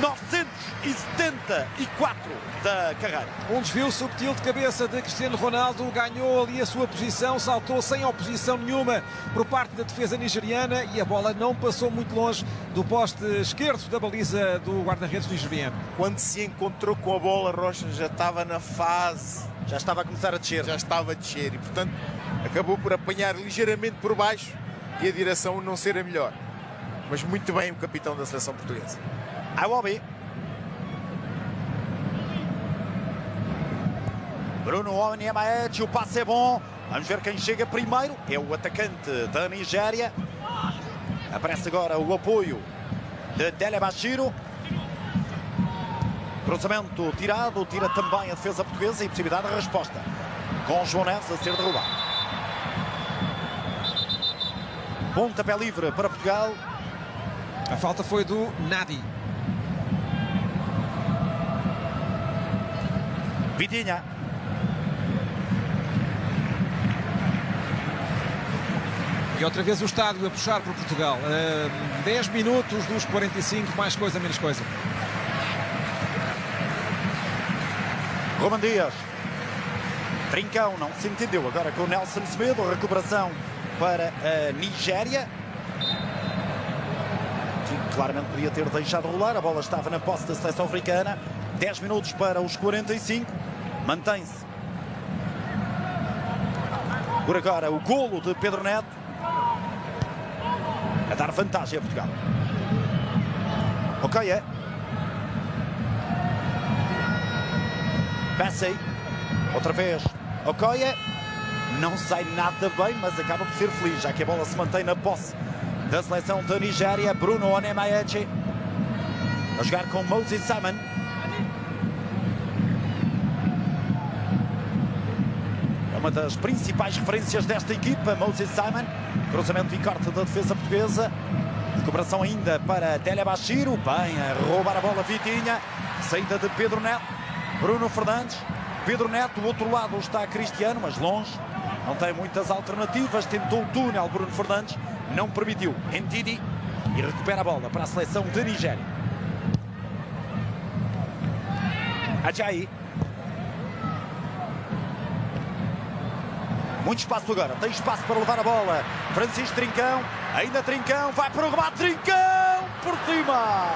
974 da carreira. Um desvio subtil de cabeça de Cristiano Ronaldo, ganhou ali a sua posição, saltou sem oposição nenhuma por parte da defesa nigeriana e a bola não passou muito longe do poste esquerdo da baliza do guarda-redes nigeriano. Quando se encontrou com a bola, Rocha já estava na fase, Já estava a começar a descer. já estava a descer e, portanto, acabou por apanhar ligeiramente por baixo e a direção não ser a melhor. Mas muito bem o capitão da seleção portuguesa. Iwobi. Bruno Onyemaechi, o passe é bom. Vamos ver quem chega primeiro. É o atacante da Nigéria. Aparece agora o apoio de Delebashiru. Cruzamento tirado, tira também a defesa portuguesa e possibilidade de resposta. Com João Neves a ser derrubado. Pontapé livre para Portugal. A falta foi do Nadi. Vitinha. E outra vez o estádio a puxar por Portugal. 10 minutos dos 45, mais coisa, menos coisa. Ruben Dias. Trincão, não se entendeu. Agora com o Nelson Semedo, recuperação para a Nigéria. Que claramente podia ter deixado rolar. A bola estava na posse da seleção africana. 10 minutos para os 45. Mantém-se. Por agora o golo de Pedro Neto a dar vantagem a Portugal. Ok, é. Bassey. Outra vez. Okoye. Não sai nada bem, mas acaba por ser feliz, já que a bola se mantém na posse da seleção da Nigéria. Bruno Onemaechi a jogar com Moses Simon. É uma das principais referências desta equipa, Moses Simon. Cruzamento e corte da defesa portuguesa. Recuperação ainda para Telebashiro. Bem a roubar a bola Vitinha. Saída de Pedro Neto. Bruno Fernandes. Pedro Neto, do outro lado está Cristiano, mas longe. Não tem muitas alternativas. Tentou o túnel Bruno Fernandes. Não permitiu. Ndidi. E recupera a bola para a seleção de Nigéria. Ajayi. Muito espaço agora. Tem espaço para levar a bola. Francisco Trincão. Ainda Trincão. Vai para o remate. Trincão por cima.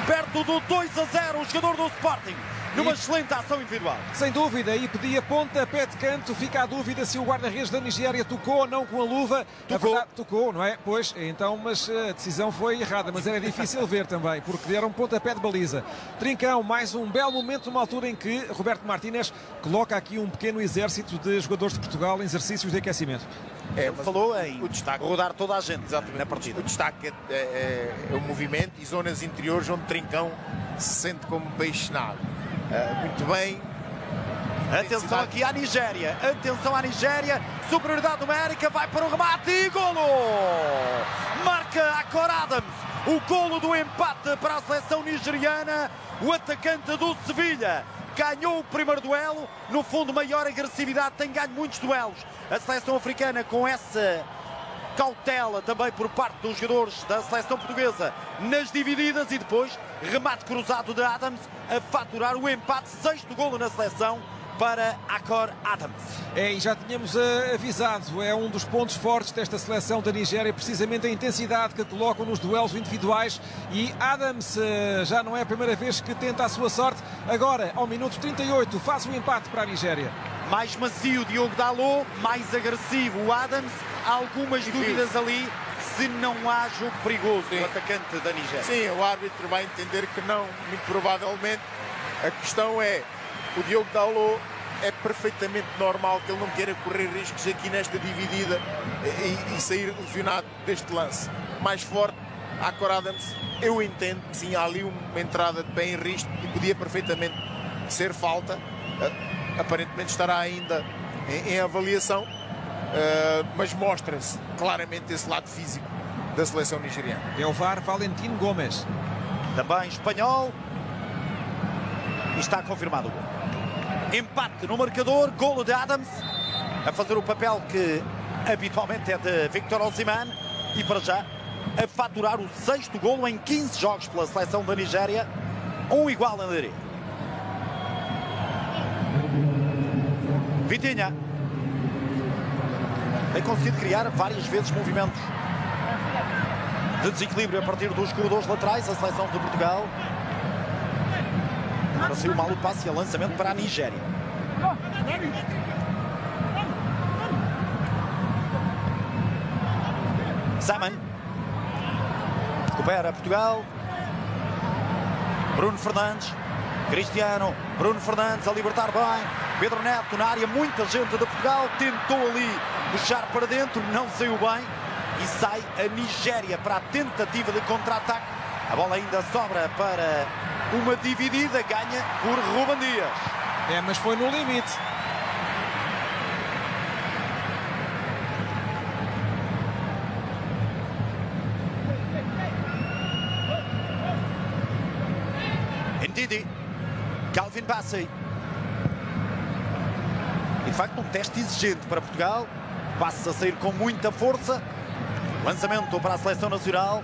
Perto do 2-0. O jogador do Sporting. Numa excelente ação individual. Sem dúvida, e pedia pontapé de canto. Fica a dúvida se o guarda-redes da Nigéria tocou ou não com a luva. Tocou. Verdade, tocou, não é? Pois, então, mas a decisão foi errada. Mas era difícil ver também, porque deram pontapé de baliza. Trincão, mais um belo momento, numa altura em que Roberto Martínez coloca aqui um pequeno exército de jogadores de Portugal em exercícios de aquecimento. Ele falou em o destaque, rodar toda a gente exatamente, na partida. O destaque é o movimento e zonas interiores onde Trincão se sente como peixe na água. Muito bem. Atenção aqui à Nigéria. Atenção à Nigéria. Superioridade numérica. Vai para o remate e golo. Marca Akor Adams. O golo do empate para a seleção nigeriana. O atacante do Sevilha ganhou o primeiro duelo. No fundo, maior agressividade. Tem ganho muitos duelos. A seleção africana com essa cautela também por parte dos jogadores da seleção portuguesa nas divididas e depois remate cruzado de Adams a faturar o empate, 6º golo na seleção para Akor Adams. E já tínhamos avisado, é um dos pontos fortes desta seleção da Nigéria, precisamente a intensidade que colocam nos duelos individuais, e Adams já não é a primeira vez que tenta a sua sorte. Agora, ao minuto 38, faz o empate para a Nigéria. Mais macio o Diogo Dalot, mais agressivo o Adams. Há algumas dúvidas ali se não há jogo perigoso do atacante da Nigéria. Sim, o árbitro vai entender que não, muito provavelmente. A questão é, o Diogo Dalot é perfeitamente normal que ele não queira correr riscos aqui nesta dividida e sair lesionado deste lance. Mais forte, Akor Adams, eu entendo que sim, há ali uma entrada de pé em risco e podia perfeitamente ser falta. Aparentemente estará ainda em avaliação, mas mostra-se claramente esse lado físico da seleção nigeriana. É o VAR Valentim Gomes. Também espanhol. E está confirmado o gol. Empate no marcador, golo de Adams, a fazer o papel que habitualmente é de Victor Osimhen, e para já a faturar o 6º golo em 15 jogos pela seleção da Nigéria, um igual a Madrid. Vitinha tem conseguido criar várias vezes movimentos de desequilíbrio a partir dos corredores laterais, a seleção de Portugal. Agora saiu mal o passe e o lançamento para a Nigéria. Simon. Recupera Portugal. Bruno Fernandes. Cristiano. Bruno Fernandes a libertar bem. Pedro Neto na área. Muita gente de Portugal. Tentou ali puxar para dentro. Não saiu bem. E sai a Nigéria para a tentativa de contra-ataque. A bola ainda sobra para uma dividida, ganha por Ruben Dias. É, mas foi no limite. Ndidi. Calvin Bassey. E de facto um teste exigente para Portugal. Passa a sair com muita força. Lançamento para a seleção nacional.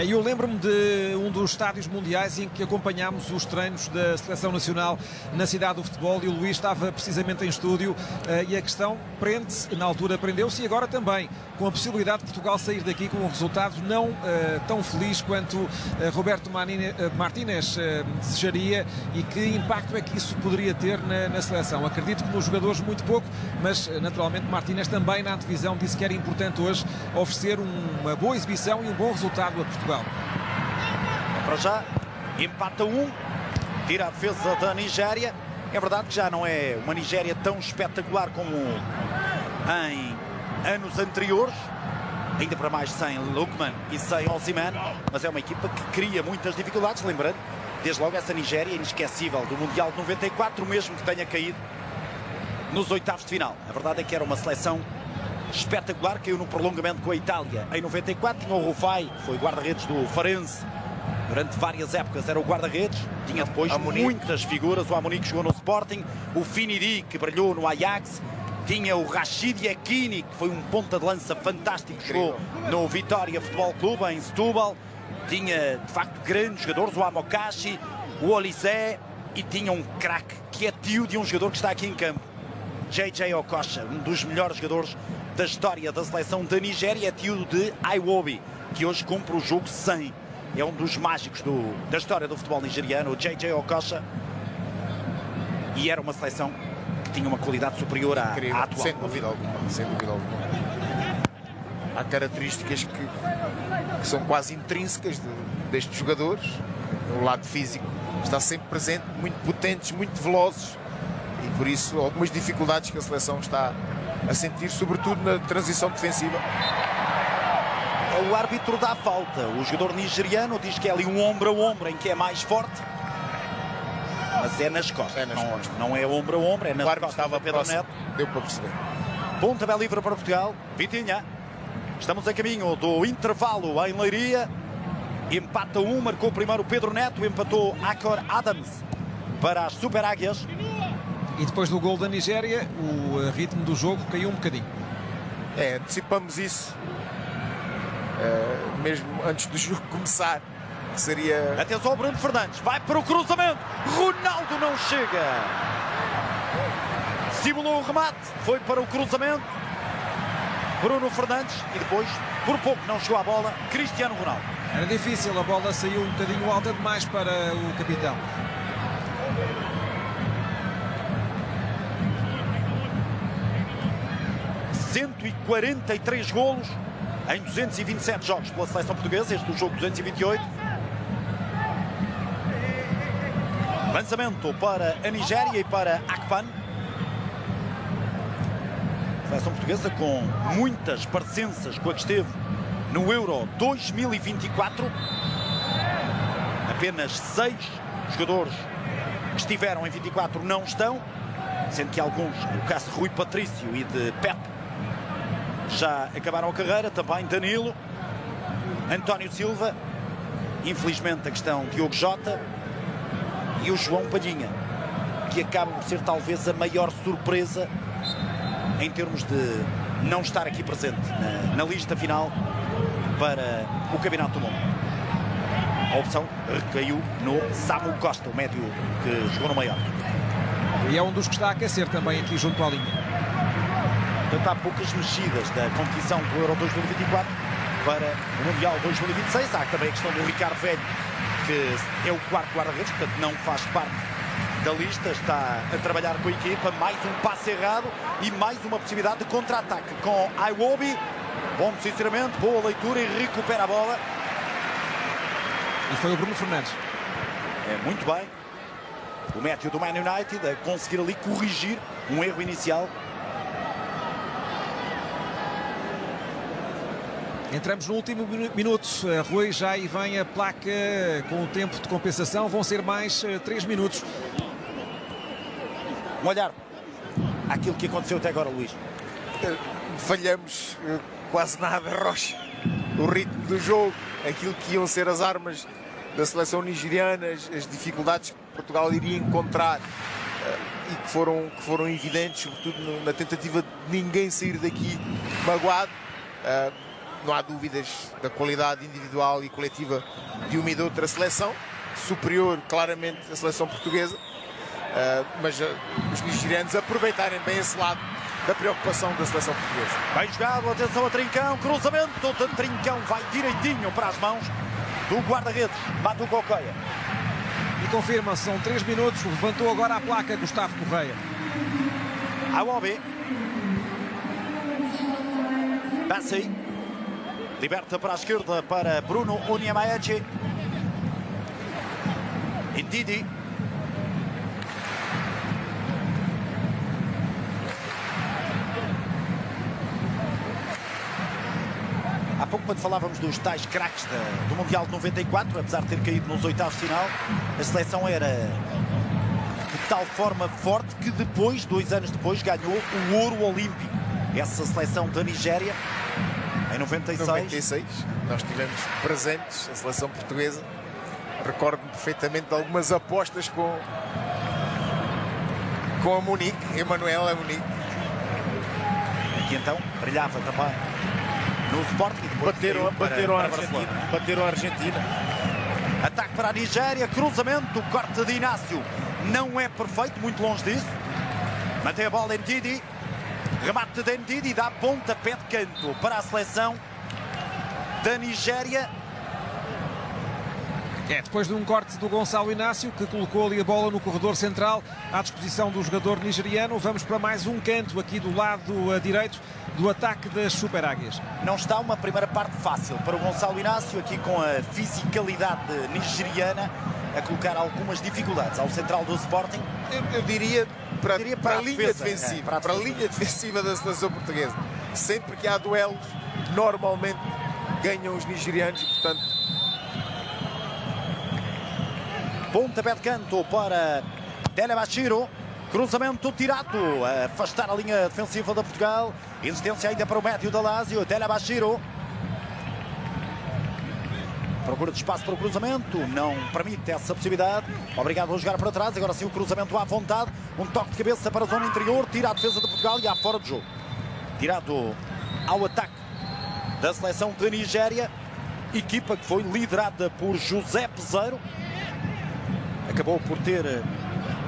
Eu lembro-me de um dos estádios mundiais em que acompanhámos os treinos da Seleção Nacional na cidade do futebol e o Luís estava precisamente em estúdio e a questão prende-se, na altura prendeu-se e agora também, com a possibilidade de Portugal sair daqui com um resultado não tão feliz quanto Roberto Martínez desejaria e que impacto é que isso poderia ter na seleção. Acredito que nos jogadores muito pouco, mas naturalmente Martínez também na antevisão disse que era importante hoje oferecer uma boa exibição e um bom resultado a Portugal. Para já, empata 1, tira a defesa da Nigéria. É verdade que já não é uma Nigéria tão espetacular como em anos anteriores, ainda para mais sem Lookman e sem Osimhen, mas é uma equipa que cria muitas dificuldades, lembrando, desde logo essa Nigéria inesquecível do Mundial de 94, mesmo que tenha caído nos oitavos de final. A verdade é que era uma seleção espetacular, caiu no prolongamento com a Itália em 94, tinha o Rufai, foi guarda-redes do Farense durante várias épocas, era o guarda-redes, tinha depois muitas figuras, o Amunique jogou no Sporting, o Finidi que brilhou no Ajax, tinha o Rashid Yekini que foi um ponta de lança fantástico, jogou no Vitória Futebol Clube em Setúbal, tinha de facto grandes jogadores, o Amokachi, o Olise, e tinha um craque que é tio de um jogador que está aqui em campo, JJ Okocha, um dos melhores jogadores da história da seleção da Nigéria, é tio de Iwobi, que hoje cumpre o jogo 100. É um dos mágicos da história do futebol nigeriano, o JJ Okocha. E era uma seleção que tinha uma qualidade superior à atual. Sem dúvida alguma, sem dúvida alguma. Há características que são quase intrínsecas destes jogadores. O lado físico está sempre presente, muito potentes, muito velozes. E por isso algumas dificuldades que a seleção está a sentir, sobretudo na transição defensiva. O árbitro dá falta. O jogador nigeriano diz que é ali um ombro a ombro em que é mais forte. Mas é nas costas. Não é ombro a ombro, é nas costas. Estava Pedro Neto. Deu para perceber. Pontapé livre para Portugal. Vitinha. Estamos a caminho do intervalo em Leiria. Empata 1, marcou primeiro Pedro Neto, empatou Akor Adams para as Super Águias. E depois do gol da Nigéria, o ritmo do jogo caiu um bocadinho. Antecipamos isso mesmo antes do jogo começar. Seria... Atenção ao Bruno Fernandes, vai para o cruzamento, Ronaldo não chega. Simulou o remate, foi para o cruzamento, Bruno Fernandes, e depois, por pouco não chegou à bola, Cristiano Ronaldo. Era difícil, a bola saiu um bocadinho alta demais para o capitão. ...143 golos em 227 jogos pela seleção portuguesa, este é o jogo 228. Lançamento para a Nigéria e para Akpan. Seleção portuguesa com muitas parecenças com a que esteve no Euro 2024. Apenas 6 jogadores que estiveram em 24 não estão, sendo que alguns, no caso de Rui Patrício e de Pep, já acabaram a carreira. Também Danilo, António Silva, infelizmente a questão de Diogo Jota e o João Palhinha, que acabam por ser talvez a maior surpresa em termos de não estar aqui presente na lista final para o Campeonato do Mundo. A opção recaiu no Samu Costa, o médio que jogou no Maior. E é um dos que está a aquecer também aqui junto à linha. Portanto, há poucas mexidas da competição do Euro 2024 para o Mundial 2026. Há também a questão do Ricardo Velho, que é o quarto guarda-redes, portanto não faz parte da lista, está a trabalhar com a equipa. Mais um passe errado e mais uma possibilidade de contra-ataque com Iwobi. Bom posicionamento, boa leitura e recupera a bola. E foi o Bruno Fernandes. É muito bem. O médio do Man United a conseguir ali corrigir um erro inicial. Entramos no último minuto. Rui, já aí vem a placa com o tempo de compensação. Vão ser mais 3 minutos. Um olhar àquilo que aconteceu até agora, Luís. Falhamos quase nada, Rocha. O ritmo do jogo, aquilo que iam ser as armas da seleção nigeriana, as dificuldades que Portugal iria encontrar e que foram evidentes, sobretudo na tentativa de ninguém sair daqui magoado. não há dúvidas da qualidade individual e coletiva de uma e de outra seleção, superior claramente à seleção portuguesa, mas os nigerianos aproveitarem bem esse lado da preocupação da seleção portuguesa. Bem jogado, atenção a Trincão, cruzamento de Trincão, vai direitinho para as mãos do guarda-redes, Matu Coqueia. E confirma, são 3 minutos, levantou agora a placa Gustavo Correia. Awobi. Bassi. Liberta para a esquerda para Bruno Onyemaechi. Ndidi. Há pouco, quando falávamos dos tais craques do Mundial de 94, apesar de ter caído nos oitavos de final, a seleção era de tal forma forte que depois, 2 anos depois, ganhou o ouro olímpico. Essa seleção da Nigéria, em 96. Nós estivemos presentes, a seleção portuguesa. Recordo-me perfeitamente de algumas apostas com a Munique, Emanuel Munique. Aqui então brilhava também no Sporting e depois bateram a Argentina. Ataque para a Nigéria, cruzamento, corte de Inácio. Não é perfeito, muito longe disso. Mantém a bola Ndidi. Remate de Ndidi, dá pontapé de canto para a seleção da Nigéria. Depois de um corte do Gonçalo Inácio, que colocou ali a bola no corredor central à disposição do jogador nigeriano, vamos para mais um canto aqui do lado direito do ataque das Super Águias. Não está uma primeira parte fácil para o Gonçalo Inácio, aqui com a fisicalidade nigeriana a colocar algumas dificuldades ao central do Sporting. Eu diria para a linha defensiva, para a linha defensiva da seleção portuguesa. Sempre que há duelos, normalmente ganham os nigerianos e, portanto, pontapé de canto para Telebashiro. Cruzamento tirado. Afastar a linha defensiva da Portugal. Existência ainda para o médio da Lazio. Telebashiro. Procura de espaço para o cruzamento. Não permite essa possibilidade. Obrigado a jogar para trás. Agora sim o cruzamento à vontade. Um toque de cabeça para a zona interior. Tira a defesa de Portugal e há fora de jogo. Tirado ao ataque da seleção de Nigéria. Equipa que foi liderada por José Peseiro. Acabou por ter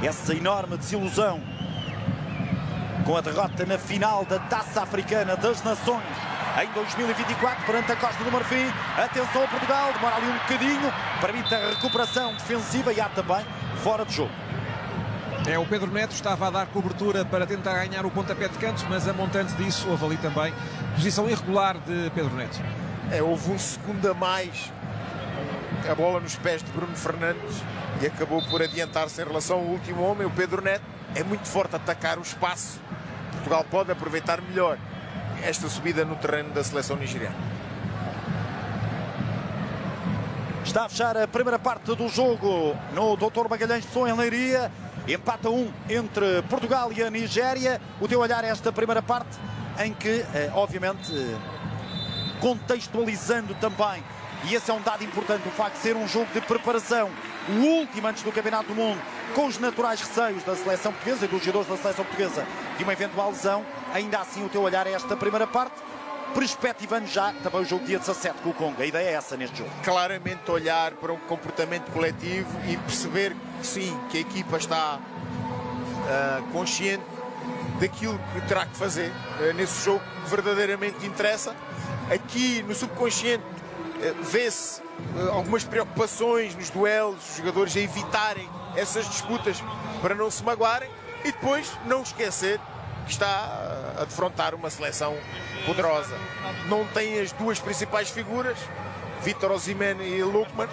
essa enorme desilusão com a derrota na final da Taça Africana das Nações em 2024 perante a Costa do Marfim. Atenção a Portugal, demora ali um bocadinho, permite a recuperação defensiva e há também fora de jogo. O Pedro Neto estava a dar cobertura para tentar ganhar o pontapé de canto, mas a montante disso houve ali também posição irregular de Pedro Neto. Houve um segundo a mais, a bola nos pés de Bruno Fernandes, e acabou por adiantar-se em relação ao último homem, o Pedro Neto. É muito forte atacar o espaço. Portugal pode aproveitar melhor esta subida no terreno da seleção nigeriana. Está a fechar a primeira parte do jogo no Dr. Magalhães de Som em Leiria. Empata 1 entre Portugal e a Nigéria. O teu olhar a esta primeira parte, em que, obviamente, contextualizando também, e esse é um dado importante, o facto de ser um jogo de preparação, o último antes do Campeonato do Mundo, com os naturais receios da seleção portuguesa e dos jogadores da seleção portuguesa de uma eventual lesão. Ainda assim, o teu olhar a esta primeira parte, perspectivando já também o jogo dia 17 com o Congo. A ideia é essa neste jogo. Claramente olhar para um comportamento coletivo e perceber que sim, que a equipa está consciente daquilo que terá que fazer nesse jogo que verdadeiramente interessa. Aqui no subconsciente vê-se algumas preocupações nos duelos, os jogadores a evitarem essas disputas para não se magoarem, e depois não esquecer que está a defrontar uma seleção poderosa. Não tem as duas principais figuras, Vítor Osimhen e Lookman,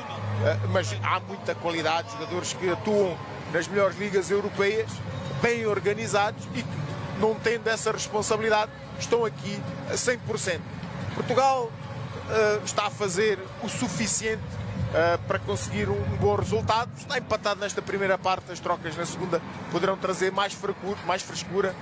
mas há muita qualidade, jogadores que atuam nas melhores ligas europeias, bem organizados e que, não tendo essa responsabilidade, estão aqui a 100%. Portugal está a fazer o suficiente para conseguir um bom resultado. Está empatado nesta primeira parte, as trocas na segunda poderão trazer mais frescura,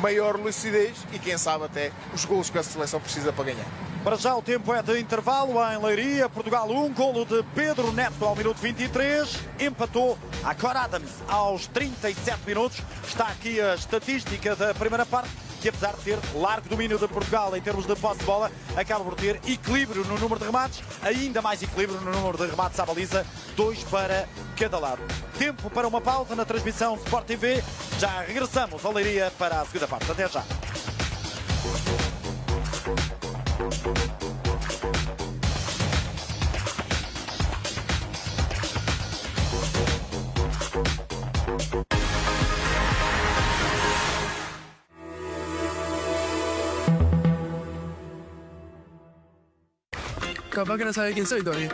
maior lucidez e quem sabe até os golos que a seleção precisa para ganhar. Para já o tempo é de intervalo em Leiria. Portugal 1, golo de Pedro Neto ao minuto 23. Empatou a Cor Adams aos 37 minutos. Está aqui a estatística da primeira parte. que apesar de ter largo domínio de Portugal em termos de posse de bola, acaba por ter equilíbrio no número de remates, ainda mais equilíbrio no número de remates à baliza, 2 para cada lado. Tempo para uma pausa na transmissão Sport TV. Já regressamos ao Leiria para a segunda parte. Até já. Capaz que no sabes quién soy todavía.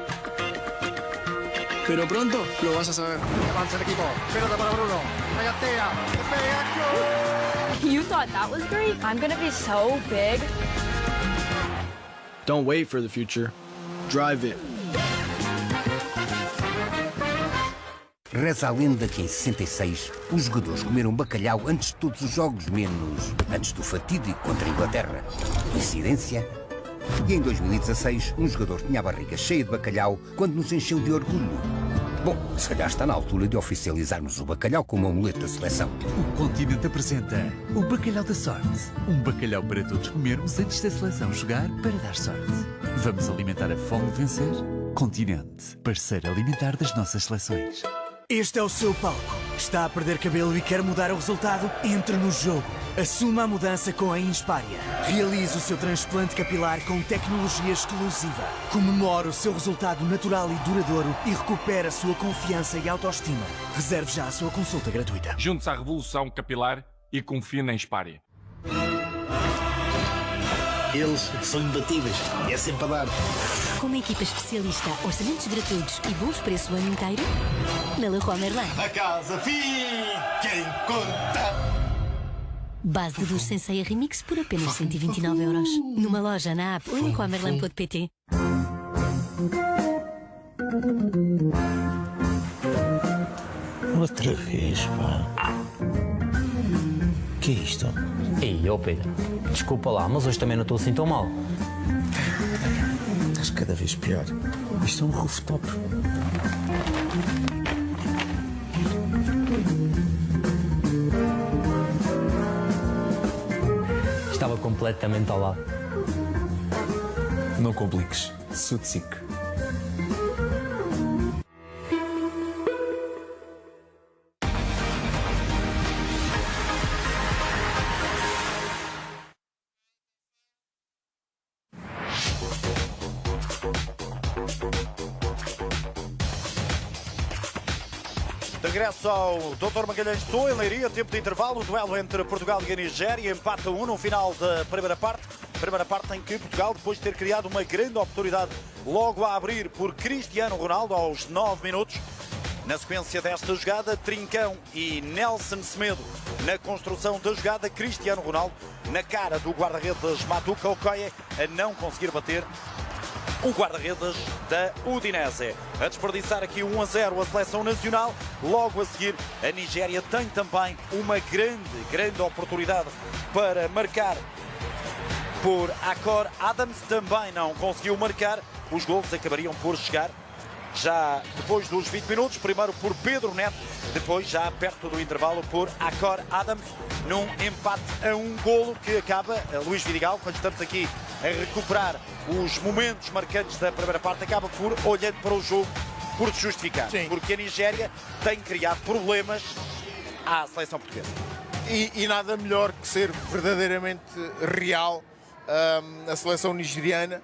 Pero pronto lo vas a saber. Avanza el equipo. Pelota para Bruno. Regatea. Pega. You thought that was great? I'm gonna be so big. Don't wait for the future. Drive it. Reza a lenda que em 66 os jogadores comeram bacalhau antes de todos os jogos, menos antes do fatídico contra a Inglaterra. Coincidência? E em 2016, um jogador tinha a barriga cheia de bacalhau quando nos encheu de orgulho. Bom, se calhar está na altura de oficializarmos o bacalhau como amuleto da seleção. O Continente apresenta o Bacalhau da Sorte. Um bacalhau para todos comermos antes da seleção jogar para dar sorte. Vamos alimentar a fome de vencer? Continente, parceiro alimentar das nossas seleções. Este é o seu palco. Está a perder cabelo e quer mudar o resultado? Entre no jogo. Assuma a mudança com a Inspária. Realize o seu transplante capilar com tecnologia exclusiva. Comemore o seu resultado natural e duradouro e recupere a sua confiança e autoestima. Reserve já a sua consulta gratuita. Junte-se à revolução capilar e confie na Inspária. Eles são imbatíveis. É sempre a dar. Com uma equipa especialista, orçamentos gratuitos e bons preços o ano inteiro, na Leroy Merlin. A casa fica em conta. Base de duche sem ceia remix por apenas 129€. Numa loja, na app ou em leroymerlin.pt. Outra vez, pá. Que é isto? Ei, ô Pedro, desculpa lá, mas hoje também não estou assim tão mal. Estás cada vez pior. Isto é um rooftop. Estava completamente ao lado. Não compliques. Sutsic. De regresso ao Dr. Magalhães Tô, em Leiria, tempo de intervalo, o duelo entre Portugal e a Nigéria, empate a 1 no final da primeira parte. Primeira parte em que Portugal, depois de ter criado uma grande oportunidade logo a abrir por Cristiano Ronaldo aos 9 minutos. Na sequência desta jogada, Trincão e Nelson Semedo na construção da jogada, Cristiano Ronaldo na cara do guarda-redes Maduka Okoye a não conseguir bater o guarda-redes da Udinese. A desperdiçar aqui 1-0 a seleção nacional. Logo a seguir, a Nigéria tem também uma grande oportunidade para marcar por Akor Adams. Também não conseguiu marcar. Os golos acabariam por chegar já depois dos 20 minutos. Primeiro por Pedro Neto, depois já perto do intervalo por Akor Adams, num empate a 1 golo que acaba, Luís Vidigal, quando estamos aqui a recuperar os momentos marcantes da primeira parte, acaba por, olhando para o jogo, por se justificar. Sim. Porque a Nigéria tem criado problemas à seleção portuguesa. E nada melhor que ser verdadeiramente real a seleção nigeriana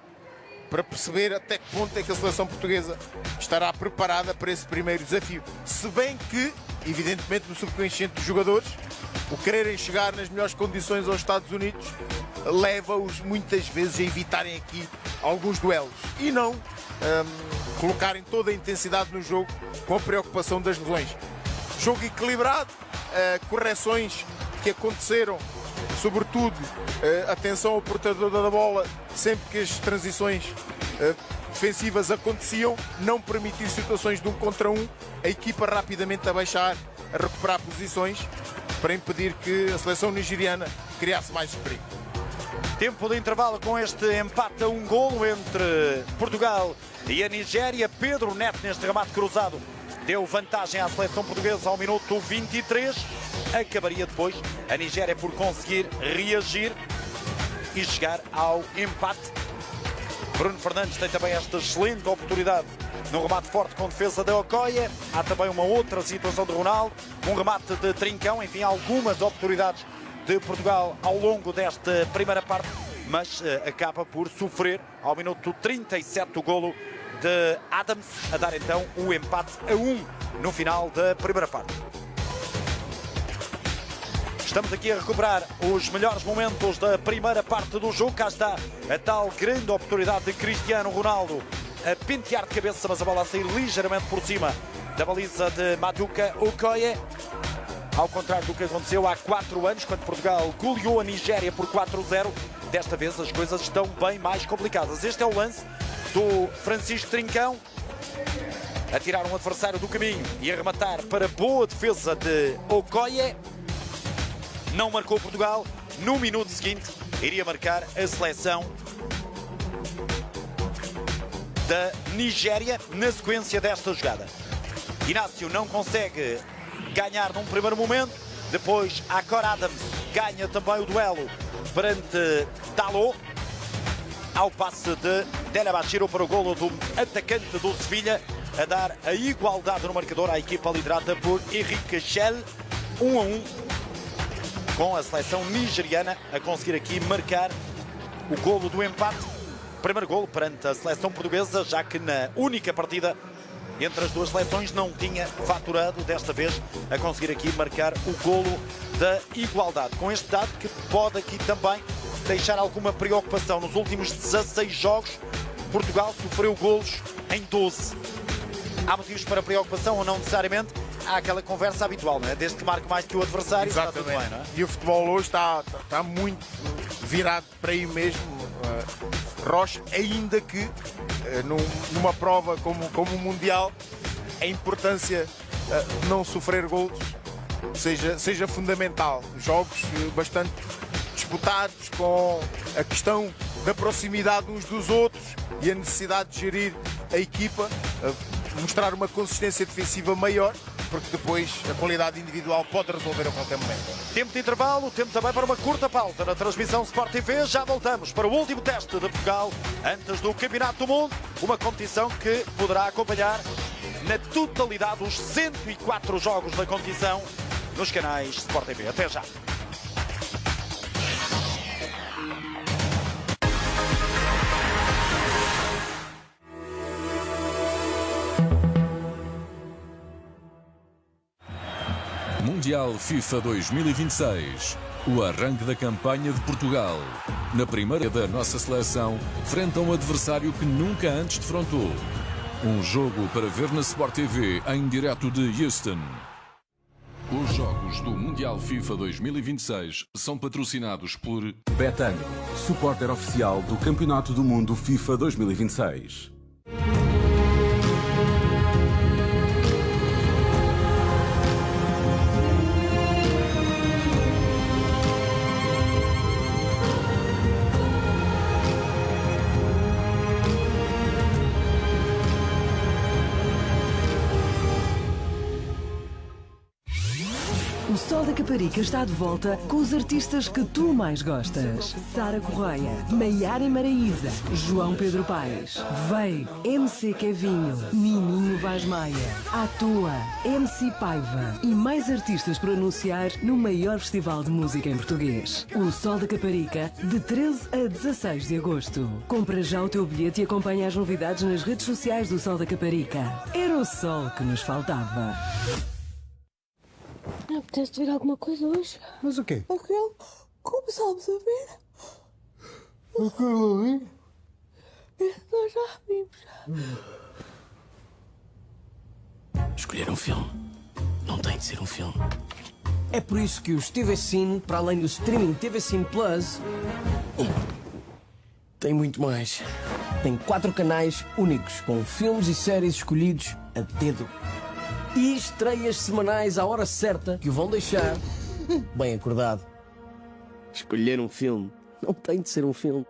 para perceber até que ponto é que a seleção portuguesa estará preparada para esse primeiro desafio. Se bem que, evidentemente, no subconsciente dos jogadores, o quererem chegar nas melhores condições aos Estados Unidos leva-os muitas vezes a evitarem aqui alguns duelos e não colocarem toda a intensidade no jogo com a preocupação das lesões. Jogo equilibrado, correções que aconteceram, sobretudo atenção ao portador da bola sempre que as transições defensivas aconteciam, não permitir situações de 1 contra 1, a equipa rapidamente a baixar, a recuperar posições para impedir que a seleção nigeriana criasse mais perigo. Tempo de intervalo com este empate a 1 golo entre Portugal e a Nigéria. Pedro Neto, neste remate cruzado, deu vantagem à seleção portuguesa ao minuto 23. acabaria depois a Nigéria por conseguir reagir e chegar ao empate. Bruno Fernandes tem também esta excelente oportunidade num remate forte com defesa de Okoye. Há também uma outra situação de Ronaldo, um remate de Trincão. Enfim, algumas oportunidades de Portugal ao longo desta primeira parte, mas acaba por sofrer ao minuto 37 o golo de Adams, a dar então o empate a 1 no final da primeira parte. Estamos aqui a recuperar os melhores momentos da primeira parte do jogo. Cá está a tal grande oportunidade de Cristiano Ronaldo a pentear de cabeça, mas a bola a sair ligeiramente por cima da baliza de Maduka Okoye. Ao contrário do que aconteceu há 4 anos, quando Portugal goleou a Nigéria por 4-0. Desta vez as coisas estão bem mais complicadas. Este é o lance do Francisco Trincão a tirar um adversário do caminho e a rematar para boa defesa de Okoye. Não marcou Portugal. No minuto seguinte iria marcar a seleção da Nigéria na sequência desta jogada. Inácio não consegue ganhar num primeiro momento. Depois Akor Adams ganha também o duelo perante Dalot. Ao passe de Delabachiro para o golo do atacante do Sevilha, a dar a igualdade no marcador à equipa liderada por Henrique Schell. 1-1, com a seleção nigeriana a conseguir aqui marcar o golo do empate. Primeiro golo perante a seleção portuguesa, já que na única partida entre as duas seleções não tinha faturado, desta vez a conseguir aqui marcar o golo da igualdade. Com este dado que pode aqui também deixar alguma preocupação. Nos últimos 16 jogos, Portugal sofreu golos em 12. Há motivos para preocupação ou não necessariamente? Há aquela conversa habitual, não é? Desde que marque mais que o adversário, exatamente, está tudo bem, não é? E o futebol hoje está muito virado para aí mesmo, Rocha, ainda que numa prova como o Mundial, a importância de não sofrer golos seja fundamental. Jogos bastante disputados, com a questão da proximidade uns dos outros e a necessidade de gerir a equipa, mostrar uma consistência defensiva maior, porque depois a qualidade individual pode resolver a qualquer momento. Tempo de intervalo, tempo também para uma curta pausa na transmissão Sport TV. Já voltamos para o último teste de Portugal antes do Campeonato do Mundo, uma competição que poderá acompanhar na totalidade os 104 jogos da competição nos canais Sport TV. Até já! Mundial FIFA 2026. O arranque da campanha de Portugal. Na primeira da nossa seleção, frente a um adversário que nunca antes defrontou. Um jogo para ver na Sport TV em direto de Houston. Os jogos do Mundial FIFA 2026 são patrocinados por Betano, supporter oficial do Campeonato do Mundo FIFA 2026. O Sol da Caparica está de volta com os artistas que tu mais gostas. Sara Correia, Maiara Maraíza, João Pedro Paes, Vei, MC Kevinho, Nininho Vaz Maia, Atua, MC Paiva e mais artistas para anunciar no maior festival de música em português. O Sol da Caparica, de 13 a 16 de agosto. Compra já o teu bilhete e acompanha as novidades nas redes sociais do Sol da Caparica. Era o sol que nos faltava. Não apetece ver alguma coisa hoje? Mas o quê? Aquele começámos a ver. Aquilo ali? Nós já vimos. Escolher um filme não tem de ser um filme. É por isso que os TV Cine, para além do streaming TV Cine Plus, tem muito mais. Tem 4 canais únicos, com filmes e séries escolhidos a dedo. E estreias semanais à hora certa que o vão deixar bem acordado. Escolher um filme não tem de ser um filme.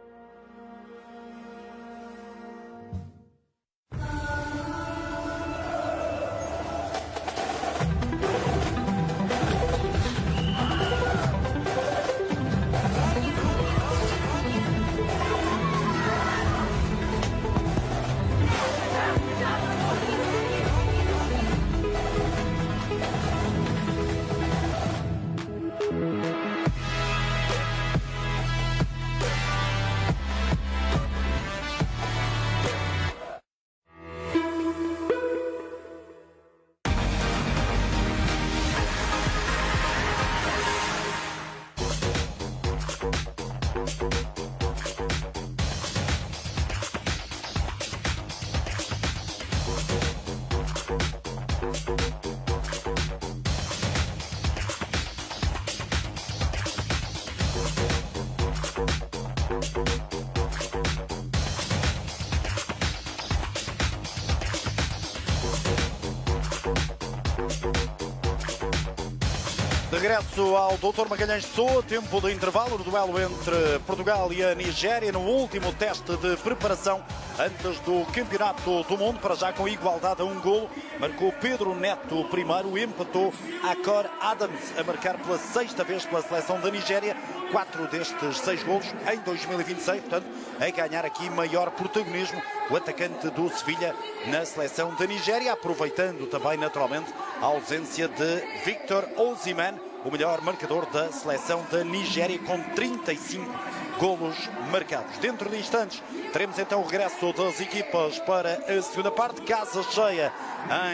Regresso ao Dr. Magalhães Pessoa, tempo de intervalo no duelo entre Portugal e a Nigéria no último teste de preparação antes do Campeonato do Mundo, para já com igualdade a um golo. Marcou Pedro Neto o primeiro, empatou Akor Adams a marcar pela 6ª vez pela seleção da Nigéria, 4 destes 6 golos em 2026, portanto a ganhar aqui maior protagonismo o atacante do Sevilha na seleção da Nigéria, aproveitando também naturalmente a ausência de Victor Osimhen, o melhor marcador da seleção da Nigéria, com 35 golos marcados. Dentro de instantes teremos então o regresso das equipas para a segunda parte, casa cheia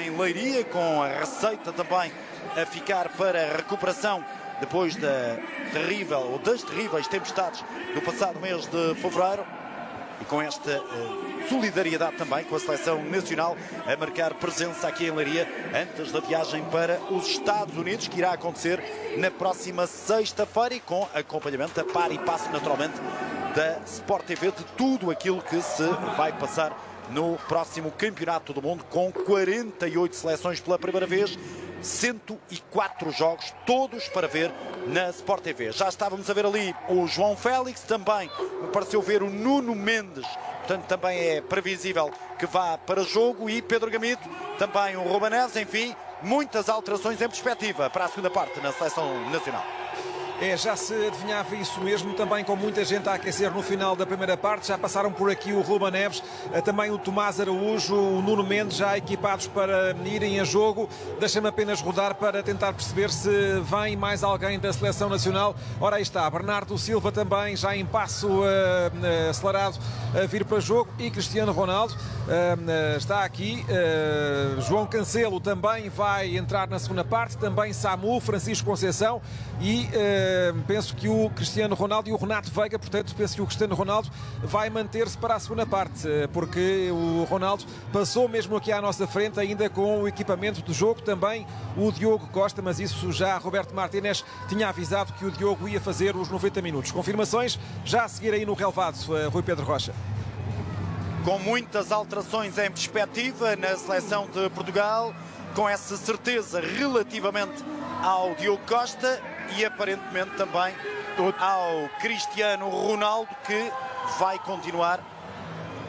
em Leiria, com a receita também a ficar para a recuperação depois das terríveis tempestades do passado mês de fevereiro, e com esta solidariedade também com a seleção nacional a marcar presença aqui em Leiria antes da viagem para os Estados Unidos, que irá acontecer na próxima sexta-feira, e com acompanhamento a par e passo naturalmente da Sport TV de tudo aquilo que se vai passar no próximo Campeonato do Mundo, com 48 seleções pela primeira vez, 104 jogos, todos para ver na Sport TV. Já estávamos a ver ali o João Félix, também me pareceu ver o Nuno Mendes, portanto também é previsível que vá para jogo, e Pedro Gamito, também o Ruben Neves, enfim, muitas alterações em perspectiva para a segunda parte na seleção nacional. Já se adivinhava isso mesmo, também com muita gente a aquecer no final da primeira parte. Já passaram por aqui o Ruben Neves, também o Tomás Araújo, o Nuno Mendes, já equipados para irem a jogo. Deixa-me apenas rodar para tentar perceber se vem mais alguém da seleção nacional. Ora, aí está, Bernardo Silva também, já em passo acelerado a vir para jogo, e Cristiano Ronaldo está aqui. João Cancelo também vai entrar na segunda parte, também Samu, Francisco Conceição, e penso que o Cristiano Ronaldo e o Renato Veiga, portanto penso que o Cristiano Ronaldo vai manter-se para a segunda parte, porque o Ronaldo passou mesmo aqui à nossa frente, ainda com o equipamento do jogo, também o Diogo Costa, mas isso já Roberto Martínez tinha avisado que o Diogo ia fazer os 90 minutos. Confirmações já a seguir aí no relevado, Rui Pedro Rocha. Com muitas alterações em perspectiva na seleção de Portugal, com essa certeza relativamente ao Diogo Costa e aparentemente também ao Cristiano Ronaldo, que vai continuar.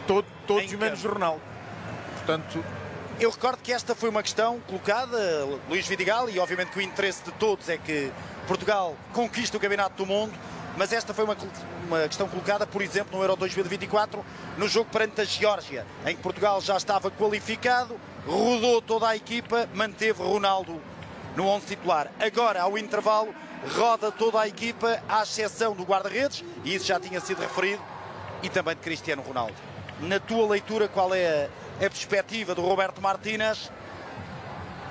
Todos menos Ronaldo. Portanto, eu recordo que esta foi uma questão colocada, Luís Vidigal, e obviamente que o interesse de todos é que Portugal conquiste o Campeonato do Mundo, mas esta foi uma questão colocada, por exemplo, no Euro 2024, no jogo perante a Geórgia, em que Portugal já estava qualificado, rodou toda a equipa, manteve Ronaldo no 11 titular. Agora, ao intervalo, roda toda a equipa, à exceção do guarda-redes, e isso já tinha sido referido, e também de Cristiano Ronaldo. Na tua leitura, qual é a perspectiva do Roberto Martínez?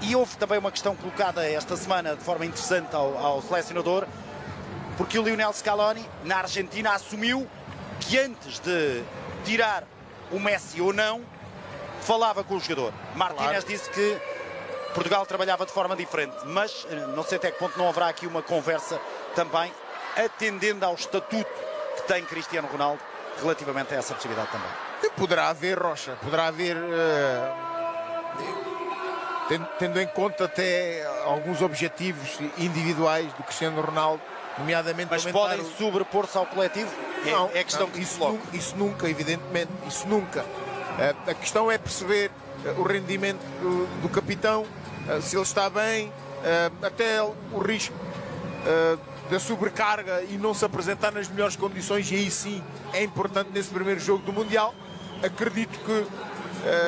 E houve também uma questão colocada esta semana de forma interessante ao selecionador, porque o Lionel Scaloni, na Argentina, assumiu que antes de tirar o Messi ou não, falava com o jogador. Martínez disse que Portugal trabalhava de forma diferente, mas não sei até que ponto não haverá aqui uma conversa também, atendendo ao estatuto que tem Cristiano Ronaldo relativamente a essa possibilidade também. Poderá haver, Rocha, poderá haver, tendo em conta até alguns objetivos individuais do Cristiano Ronaldo, nomeadamente... Mas podem sobrepor-se ao coletivo? Não, é a questão que se coloca. Isso nunca, evidentemente, isso nunca. A questão é perceber o rendimento do capitão, se ele está bem, até o risco da sobrecarga e não se apresentar nas melhores condições, e aí sim é importante nesse primeiro jogo do Mundial. Acredito que...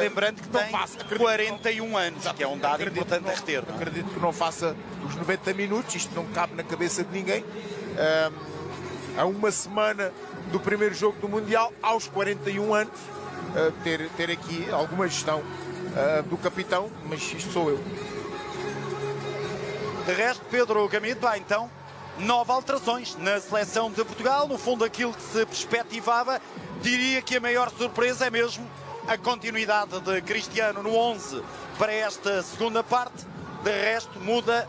lembrando que tem 41 anos, que é um dado importante a reter. Acredito que não faça os 90 minutos, isto não cabe na cabeça de ninguém. Há uma semana do primeiro jogo do Mundial, aos 41 anos, ter aqui alguma gestão do capitão, mas isto sou eu. De resto, Pedro Gamito, há então 9 alterações na seleção de Portugal. No fundo, aquilo que se perspectivava, diria que a maior surpresa é mesmo a continuidade de Cristiano no 11 para esta segunda parte. De resto, muda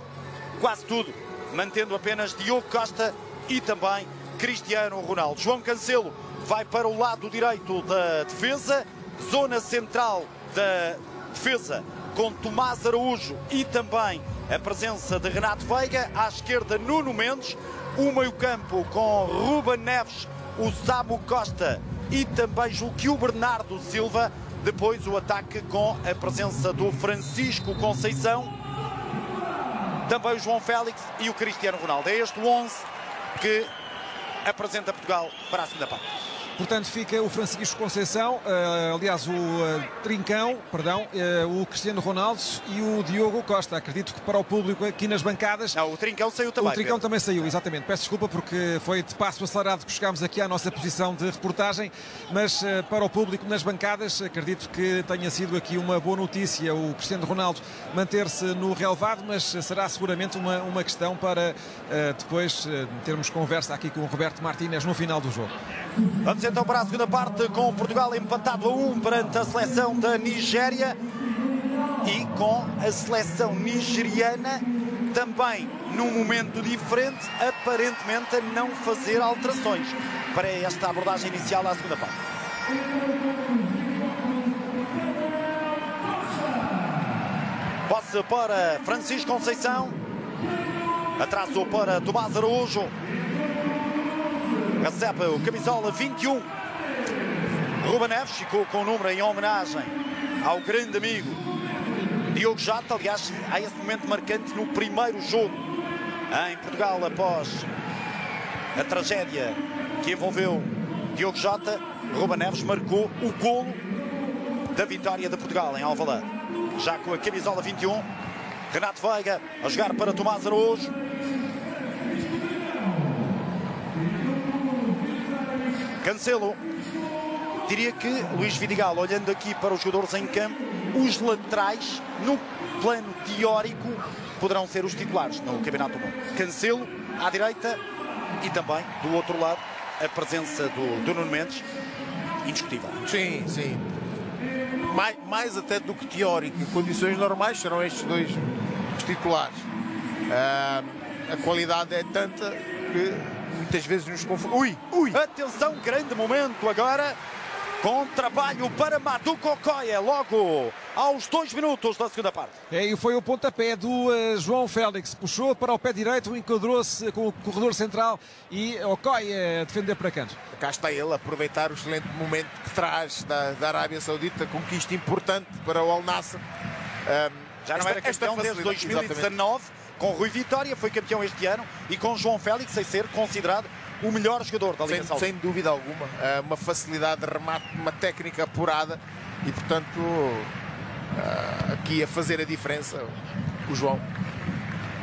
quase tudo, mantendo apenas Diogo Costa e também Cristiano Ronaldo. João Cancelo vai para o lado direito da defesa, zona central defesa com Tomás Araújo e também a presença de Renato Veiga. À esquerda, Nuno Mendes. O meio-campo com Ruben Neves, o Samu Costa e também julgo que o Bernardo Silva. Depois o ataque com a presença do Francisco Conceição, também o João Félix e o Cristiano Ronaldo. É este o 11 que apresenta Portugal para a segunda parte. Portanto, fica o Francisco Conceição, aliás, o Trincão, perdão, o Cristiano Ronaldo e o Diogo Costa. Acredito que para o público aqui nas bancadas... Não, o Trincão saiu também. O Trincão também saiu, exatamente. Peço desculpa porque foi de passo acelerado que chegámos aqui à nossa posição de reportagem, mas para o público nas bancadas, acredito que tenha sido aqui uma boa notícia o Cristiano Ronaldo manter-se no relevado, mas será seguramente uma questão para depois termos conversa aqui com o Roberto Martínez no final do jogo. Vamos então para a segunda parte, com Portugal empatado a 1 perante a seleção da Nigéria e com a seleção nigeriana também num momento diferente, aparentemente a não fazer alterações para esta abordagem inicial à segunda parte. Posse para Francisco Conceição, atraso para Tomás Araújo. Recebe o camisola 21. Ruben Neves ficou com o número em homenagem ao grande amigo Diogo Jota. Aliás, há esse momento marcante no primeiro jogo em Portugal após a tragédia que envolveu Diogo Jota. Ruben Neves marcou o golo da vitória de Portugal em Alvalade. Já com a camisola 21, Renato Veiga a jogar para Tomás Araújo. Cancelo. Diria que Luís Vidigal, olhando aqui para os jogadores em campo, os laterais, no plano teórico, poderão ser os titulares no Campeonato do Mundo. Cancelo à direita e também do outro lado a presença do Nuno Mendes, indiscutível. Sim, sim. Mais até do que teórico. Em condições normais serão estes dois os titulares. A qualidade é tanta que muitas vezes nos confunde. Ui! Atenção, grande momento agora, com trabalho para Maduka Okoye, logo aos 2 minutos da segunda parte. E foi o pontapé do João Félix, puxou para o pé direito, enquadrou-se com o corredor central e Okoye a defender para canto. Cá está ele a aproveitar o excelente momento que traz da Arábia Saudita, conquista importante para o Al Nassr. Já não era campeão desde 2019, com Rui Vitória, foi campeão este ano e com João Félix, sem ser considerado o melhor jogador da Liga Saudita. Sem dúvida alguma, uma facilidade de remate, uma técnica apurada e, portanto, aqui a fazer a diferença, o João.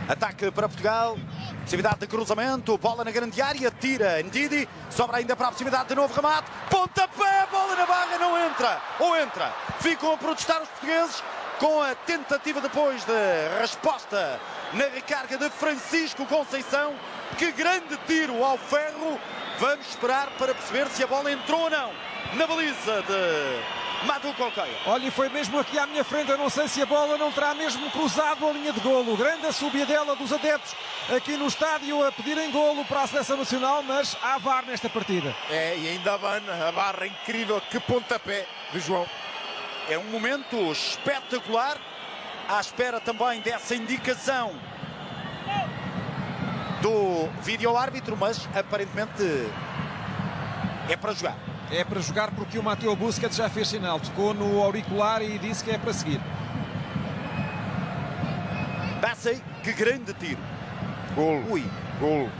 Ataque para Portugal, possibilidade de cruzamento, bola na grande área, tira Ndidi, sobra ainda para a proximidade de novo remate, pontapé, bola na barra, não entra, ou entra. Ficam a protestar os portugueses com a tentativa depois de resposta na recarga de Francisco Conceição. Que grande tiro ao ferro. Vamos esperar para perceber se a bola entrou ou não na baliza de Maduka Okoye. Olha, e foi mesmo aqui à minha frente. Eu não sei se a bola não terá mesmo cruzado a linha de golo. Grande a subidela dos adeptos aqui no estádio a pedirem golo para a Seleção Nacional, mas há VAR nesta partida. E ainda a barra incrível. Que pontapé de João. É um momento espetacular, à espera também dessa indicação do vídeo-árbitro, mas aparentemente é para jogar. É para jogar porque o Matteo Busquets já fez sinal, tocou no auricular e disse que é para seguir. Bassey, que grande tiro. Gol. Ui. Gol.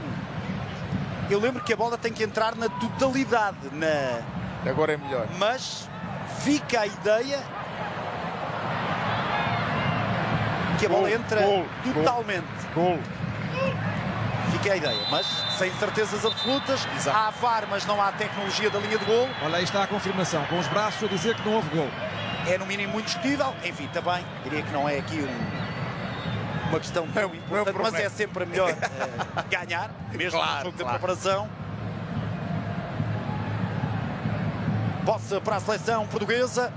Eu lembro que a bola tem que entrar na totalidade. Agora é melhor. Mas fica a ideia que a bola entra totalmente. Gol. Fica a ideia, mas sem certezas absolutas. Exato. Há VAR, mas não há tecnologia da linha de golo. Olha, aí está a confirmação, com os braços a dizer que não houve gol. É no mínimo muito discutível. Enfim, também diria que não é aqui uma questão tão importante, mas é sempre melhor ganhar, mesmo no jogo de preparação. Posse para a seleção portuguesa.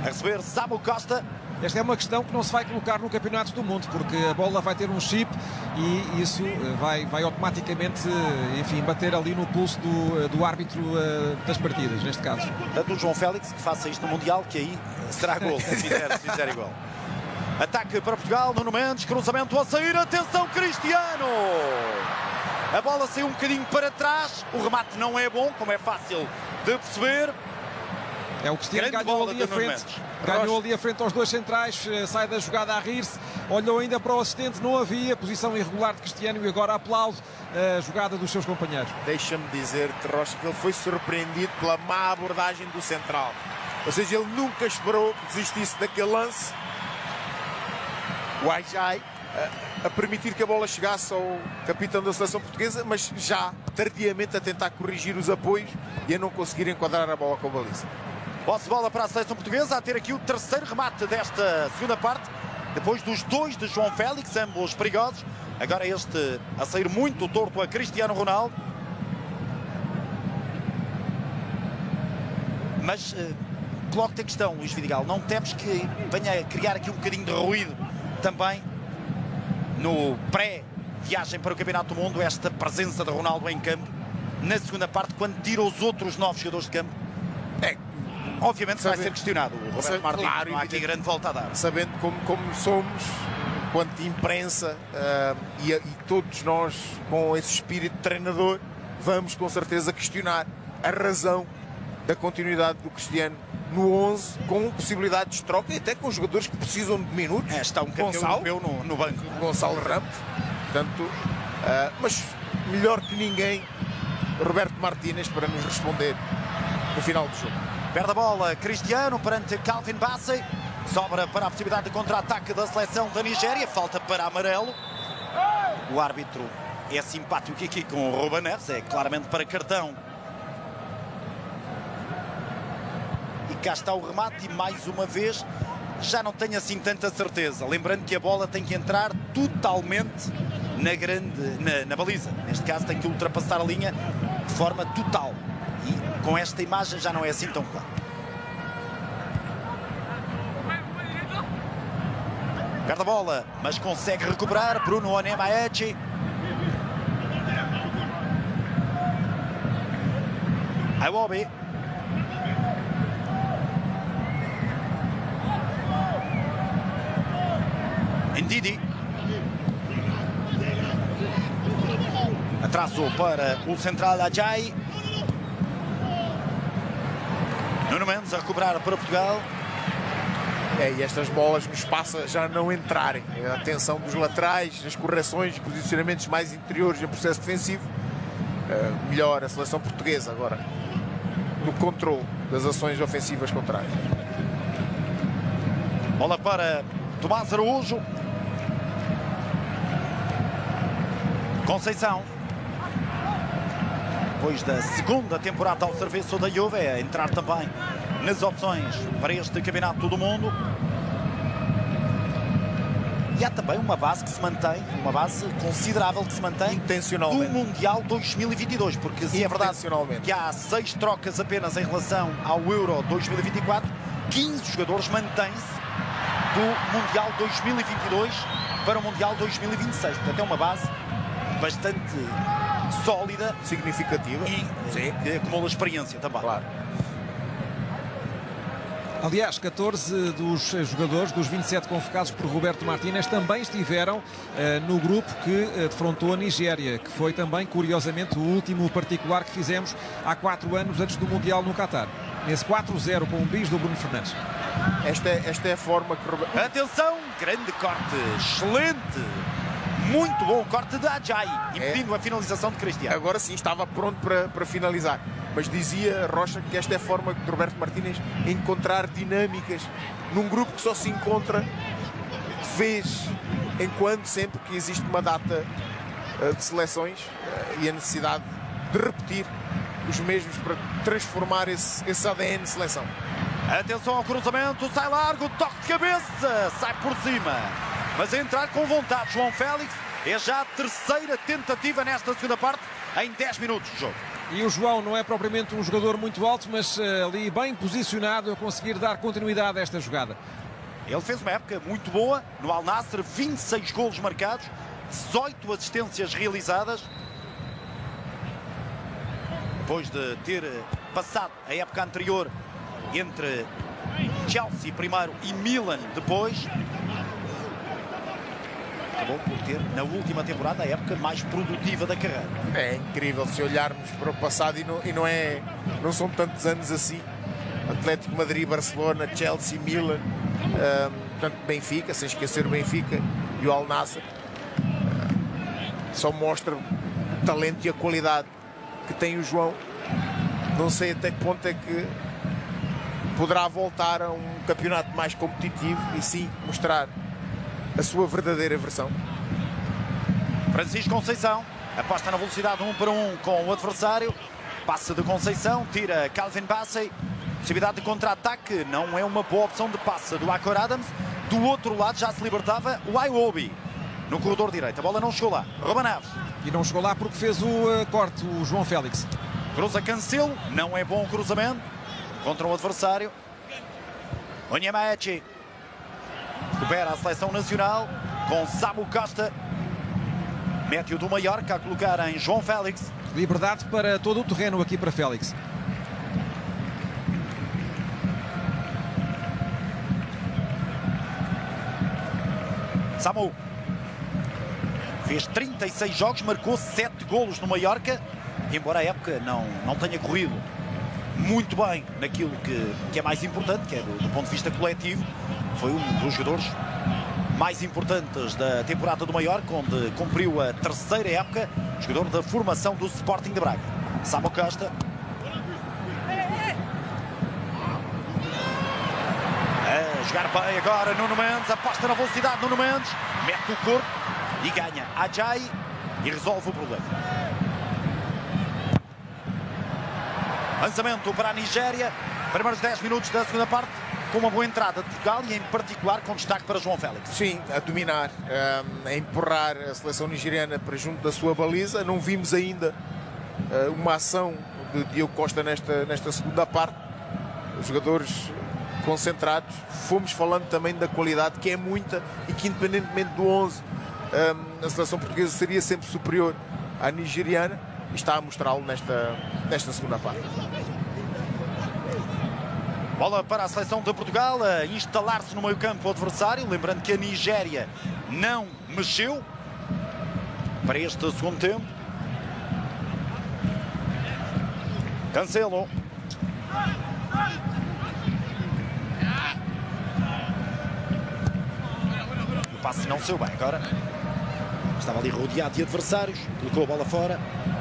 A receber Samu Costa. Esta é uma questão que não se vai colocar no Campeonato do Mundo, porque a bola vai ter um chip e isso vai automaticamente, enfim, bater ali no pulso do árbitro das partidas, neste caso. Tanto o João Félix que faça isto no Mundial, que aí será gol, se fizer igual. Ataque para Portugal, Nuno Mendes, cruzamento a sair, atenção Cristiano! A bola saiu um bocadinho para trás, o remate não é bom, como é fácil de perceber. É o Cristiano que ganhou ali à frente. Ganhou ali à frente aos dois centrais, sai da jogada a rir-se, olhou ainda para o assistente, não havia posição irregular de Cristiano e agora aplaude a jogada dos seus companheiros. Deixa-me dizer-te, Rocha, que ele foi surpreendido pela má abordagem do central. Ou seja, ele nunca esperou que desistisse daquele lance. O Ajay a permitir que a bola chegasse ao capitão da seleção portuguesa, mas já tardiamente a tentar corrigir os apoios e a não conseguir enquadrar a bola com a baliza. Posse de bola para a seleção portuguesa, a ter aqui o terceiro remate desta segunda parte, depois dos dois de João Félix, ambos perigosos. Agora este a sair muito torto a Cristiano Ronaldo. Mas coloco-te a questão, Luís Vidigal, não temos que venha a criar aqui um bocadinho de ruído também no pré-viagem para o Campeonato do Mundo, esta presença de Ronaldo em campo na segunda parte, quando tira os outros 9 jogadores de campo? Obviamente vai ser questionado o Roberto Martins, claro, não há aqui grande volta a dar. Sabendo como somos, quanto imprensa e todos nós com esse espírito de treinador, vamos com certeza questionar a razão da continuidade do Cristiano no 11, com possibilidades de troca e até com jogadores que precisam de minutos. Está um campeão europeu no banco. Gonçalo Ramos. Portanto, mas melhor que ninguém, Roberto Martínez para nos responder no final do jogo. Perde a bola Cristiano perante Calvin Bassey. Sobra para a possibilidade de contra-ataque da seleção da Nigéria. Falta para amarelo. O árbitro é simpático aqui com o Ruben Neves. É claramente para cartão. E cá está o remate e mais uma vez já não tenho assim tanta certeza. Lembrando que a bola tem que entrar totalmente na baliza. Neste caso tem que ultrapassar a linha de forma total. E com esta imagem já não é assim tão claro. Perde a bola, mas consegue recuperar. Bruno Onemaechi. Iwobi. Ndidi. Atraso para o central Ajay. Nuno Mendes a recuperar para Portugal. E estas bolas no espaço já não entrarem. A atenção dos laterais, as correções, posicionamentos mais interiores no processo defensivo. Melhor a seleção portuguesa agora no controle das ações ofensivas contrárias. Bola para Tomás Araújo. Conceição. Depois da segunda temporada ao serviço da Juve, a entrar também nas opções para este Campeonato do Mundo. E há também uma base que se mantém, uma base considerável que se mantém intencionalmente do Mundial 2022, porque se é verdade que há 6 trocas apenas em relação ao Euro 2024, 15 jogadores mantêm-se do Mundial 2022 para o Mundial 2026. Portanto, é uma base bastante sólida, significativa e que acumula experiência também. Claro. Aliás, 14 dos jogadores, dos 27 convocados por Roberto Martínez, também estiveram no grupo que defrontou a Nigéria, que foi também, curiosamente, o último particular que fizemos há 4 anos antes do Mundial no Qatar. Nesse 4-0 com um bis do Bruno Fernandes. Esta é a forma que... Atenção, grande corte, excelente. Muito bom o corte de Ajay, impedindo a finalização de Cristiano. Agora sim, estava pronto para finalizar. Mas dizia Rocha que esta é a forma de Roberto Martínez encontrar dinâmicas num grupo que só se encontra de vez em quando, sempre que existe uma data de seleções e a necessidade de repetir os mesmos para transformar esse ADN de seleção. Atenção ao cruzamento, sai largo, toque de cabeça, sai por cima. Mas a entrar com vontade, João Félix, é já a terceira tentativa nesta segunda parte, em 10 minutos de jogo. E o João não é propriamente um jogador muito alto, mas ali bem posicionado a conseguir dar continuidade a esta jogada. Ele fez uma época muito boa no Al Nassr, 26 golos marcados, 18 assistências realizadas. Depois de ter passado a época anterior entre Chelsea primeiro e Milan depois, acabou por ter, na última temporada, a época mais produtiva da carreira. É incrível se olharmos para o passado e não são tantos anos assim. Atlético Madrid, Barcelona, Chelsea, Milan, portanto Benfica, sem esquecer o Benfica e o Al Nassr. Só mostra o talento e a qualidade que tem o João. Não sei até que ponto é que poderá voltar a um campeonato mais competitivo e sim mostrar a sua verdadeira versão. Francisco Conceição aposta na velocidade 1 para 1 com o adversário. Passe de Conceição, tira Calvin Bassey. Possibilidade de contra-ataque, não é uma boa opção de passe do Akor Adams. Do outro lado já se libertava o Iwobi no corredor direito. A bola não chegou lá. Ruben Neves. E não chegou lá porque fez o corte, o João Félix. Cruza Cancelo, não é bom o cruzamento contra um adversário. Onyemaechi recupera a seleção nacional com Samu Costa. Médio do Mallorca a colocar em João Félix. Liberdade para todo o terreno aqui para Félix. Samu fez 36 jogos, marcou 7 golos no Mallorca, embora a época não tenha corrido muito bem naquilo que é mais importante, que é do ponto de vista coletivo. Foi um dos jogadores mais importantes da temporada do Mallorca, onde cumpriu a terceira época, jogador da formação do Sporting de Braga. Samu Costa. A jogar bem agora Nuno Mendes, aposta na velocidade Nuno Mendes, mete o corpo e ganha Ajay e resolve o problema. Lançamento para a Nigéria, primeiros 10 minutos da segunda parte, com uma boa entrada de Portugal e em particular com destaque para João Félix. Sim, a dominar, a empurrar a seleção nigeriana para junto da sua baliza. Não vimos ainda uma ação de Diogo Costa nesta segunda parte. Os jogadores concentrados. Fomos falando também da qualidade, que é muita, e que independentemente do 11, a seleção portuguesa seria sempre superior à nigeriana, e está a mostrá-lo nesta segunda parte. Bola para a seleção de Portugal, a instalar-se no meio-campo adversário. Lembrando que a Nigéria não mexeu para este segundo tempo. Cancelo. O passe não saiu bem agora. Estava ali rodeado de adversários. Colocou a bola fora.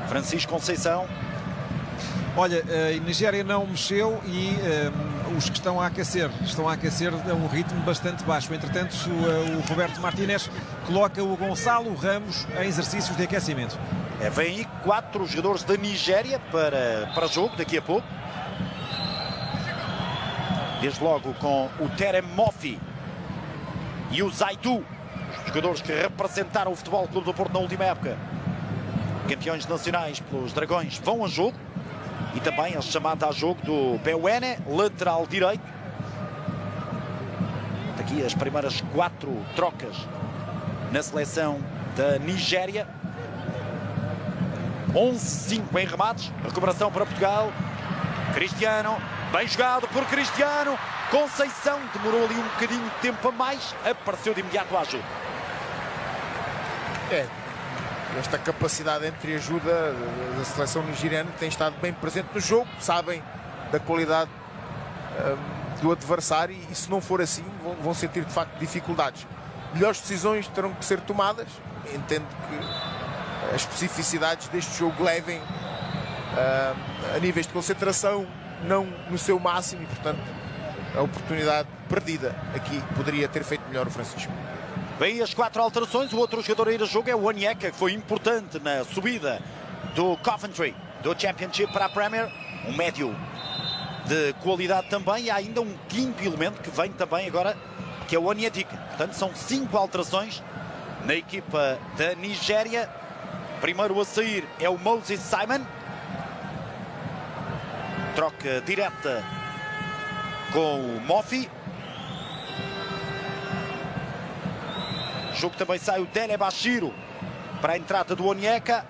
Francisco Conceição. Olha, a Nigéria não mexeu e os que estão a aquecer a um ritmo bastante baixo. Entretanto, o Roberto Martínez coloca o Gonçalo Ramos em exercícios de aquecimento. Vem aí 4 jogadores da Nigéria para jogo daqui a pouco. Desde logo com o Terem Mofi e o Zaidu, jogadores que representaram o Futebol Clube do Porto na última época. Campeões nacionais pelos Dragões vão a jogo. E também a chamada a jogo do Bewene, lateral direito. Aqui as primeiras 4 trocas na seleção da Nigéria. 11-5 em remates. Recuperação para Portugal. Cristiano, bem jogado por Cristiano. Conceição demorou ali um bocadinho de tempo a mais. Apareceu de imediato a ajuda. Esta capacidade entre ajuda da seleção nigeriana tem estado bem presente no jogo. Sabem da qualidade do adversário e se não for assim vão sentir de facto dificuldades. Melhores decisões terão que ser tomadas. Entendo que as especificidades deste jogo levem a níveis de concentração não no seu máximo e portanto a oportunidade perdida aqui poderia ter feito melhor o Francisco. Vem as 4 alterações. O outro jogador a ir a jogo é o Onyeka, que foi importante na subida do Coventry do Championship para a Premier. Um médio de qualidade também. E há ainda um quinto elemento que vem também agora, que é o Onyedika. Portanto, são 5 alterações na equipa da Nigéria. Primeiro a sair é o Moses Simon. Troca direta com o Mofi. Jogo também sai o Dele Bashiro para a entrada do Onyeka.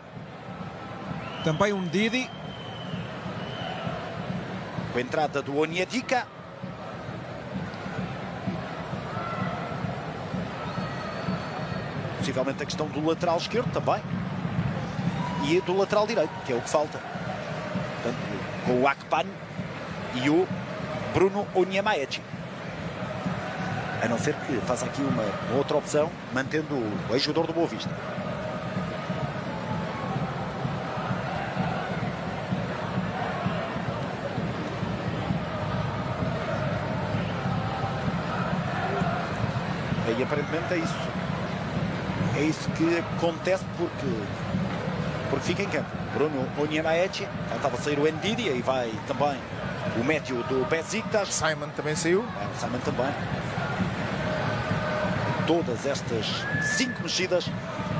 Também um Didi. Com a entrada do Onyedika. Possivelmente a questão do lateral esquerdo também. E do lateral direito, que é o que falta. Portanto, com o Akpan e o Bruno Onyemaechi. A não ser que faça aqui uma outra opção, mantendo o ex-jogador do Boa Vista. E aparentemente é isso. É isso que acontece porque fica em campo. Bruno Onyemaechi, faltava sair o Ndidi, e vai também o Matthew do Besiktas. Simon também saiu. O Simon também. Todas estas 5 mexidas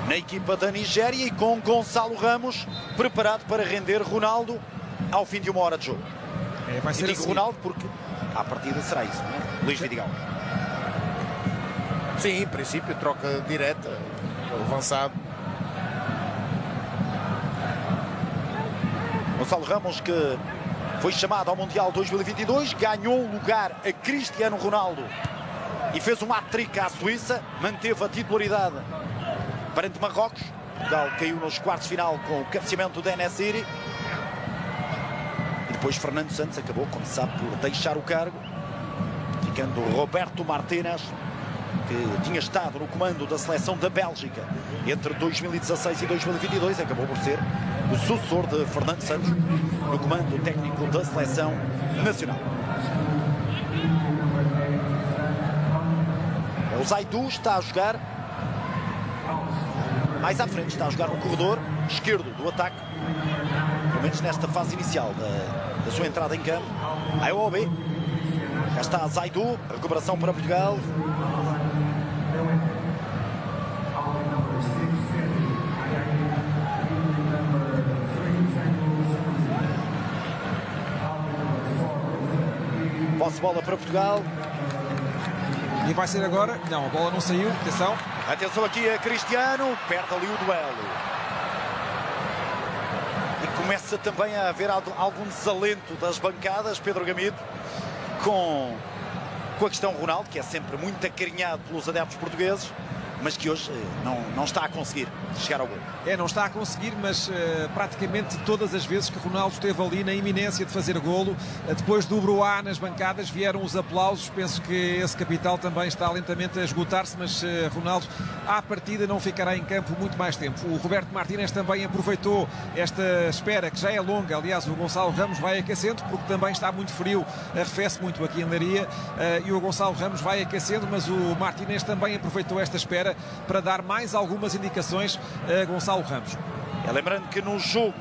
na equipa da Nigéria e com Gonçalo Ramos preparado para render Ronaldo ao fim de uma hora de jogo. Vai ser e digo assim. Ronaldo porque à partida será isso, não é? Luís Vidigal. Sim, em princípio, troca direta, avançado. Gonçalo Ramos, que foi chamado ao Mundial 2022, ganhou o lugar a Cristiano Ronaldo e fez um hat-trick à Suíça, manteve a titularidade perante Marrocos. Portugal caiu nos quartos de final com o cabeceamento do Enesiri. E depois Fernando Santos acabou, como se sabe, por deixar o cargo, ficando Roberto Martínez, que tinha estado no comando da seleção da Bélgica entre 2016 e 2022, acabou por ser o sucessor de Fernando Santos no comando técnico da seleção nacional. O Zaidu está a jogar mais à frente, está a jogar no corredor esquerdo do ataque, pelo menos nesta fase inicial da sua entrada em campo. Ayobi, cá está Zaidu, recuperação para Portugal. Posse de bola para Portugal. E vai ser agora. Não, a bola não saiu. Atenção. Atenção aqui a Cristiano. Perde ali o duelo. E começa também a haver algum desalento das bancadas, Pedro Gamido, com a questão Ronaldo, que é sempre muito acarinhado pelos adeptos portugueses, mas que hoje não está a conseguir chegar ao gol. Não está a conseguir, mas praticamente todas as vezes que Ronaldo esteve ali na iminência de fazer golo, depois do Broá nas bancadas vieram os aplausos. Penso que esse capital também está lentamente a esgotar-se, mas Ronaldo à partida não ficará em campo muito mais tempo. O Roberto Martínez também aproveitou esta espera, que já é longa. Aliás, o Gonçalo Ramos vai aquecendo, porque também está muito frio, arrefece muito aqui em Leiria, e o Gonçalo Ramos vai aquecendo, mas o Martínez também aproveitou esta espera para dar mais algumas indicações a Gonçalo Ramos. Lembrando que no jogo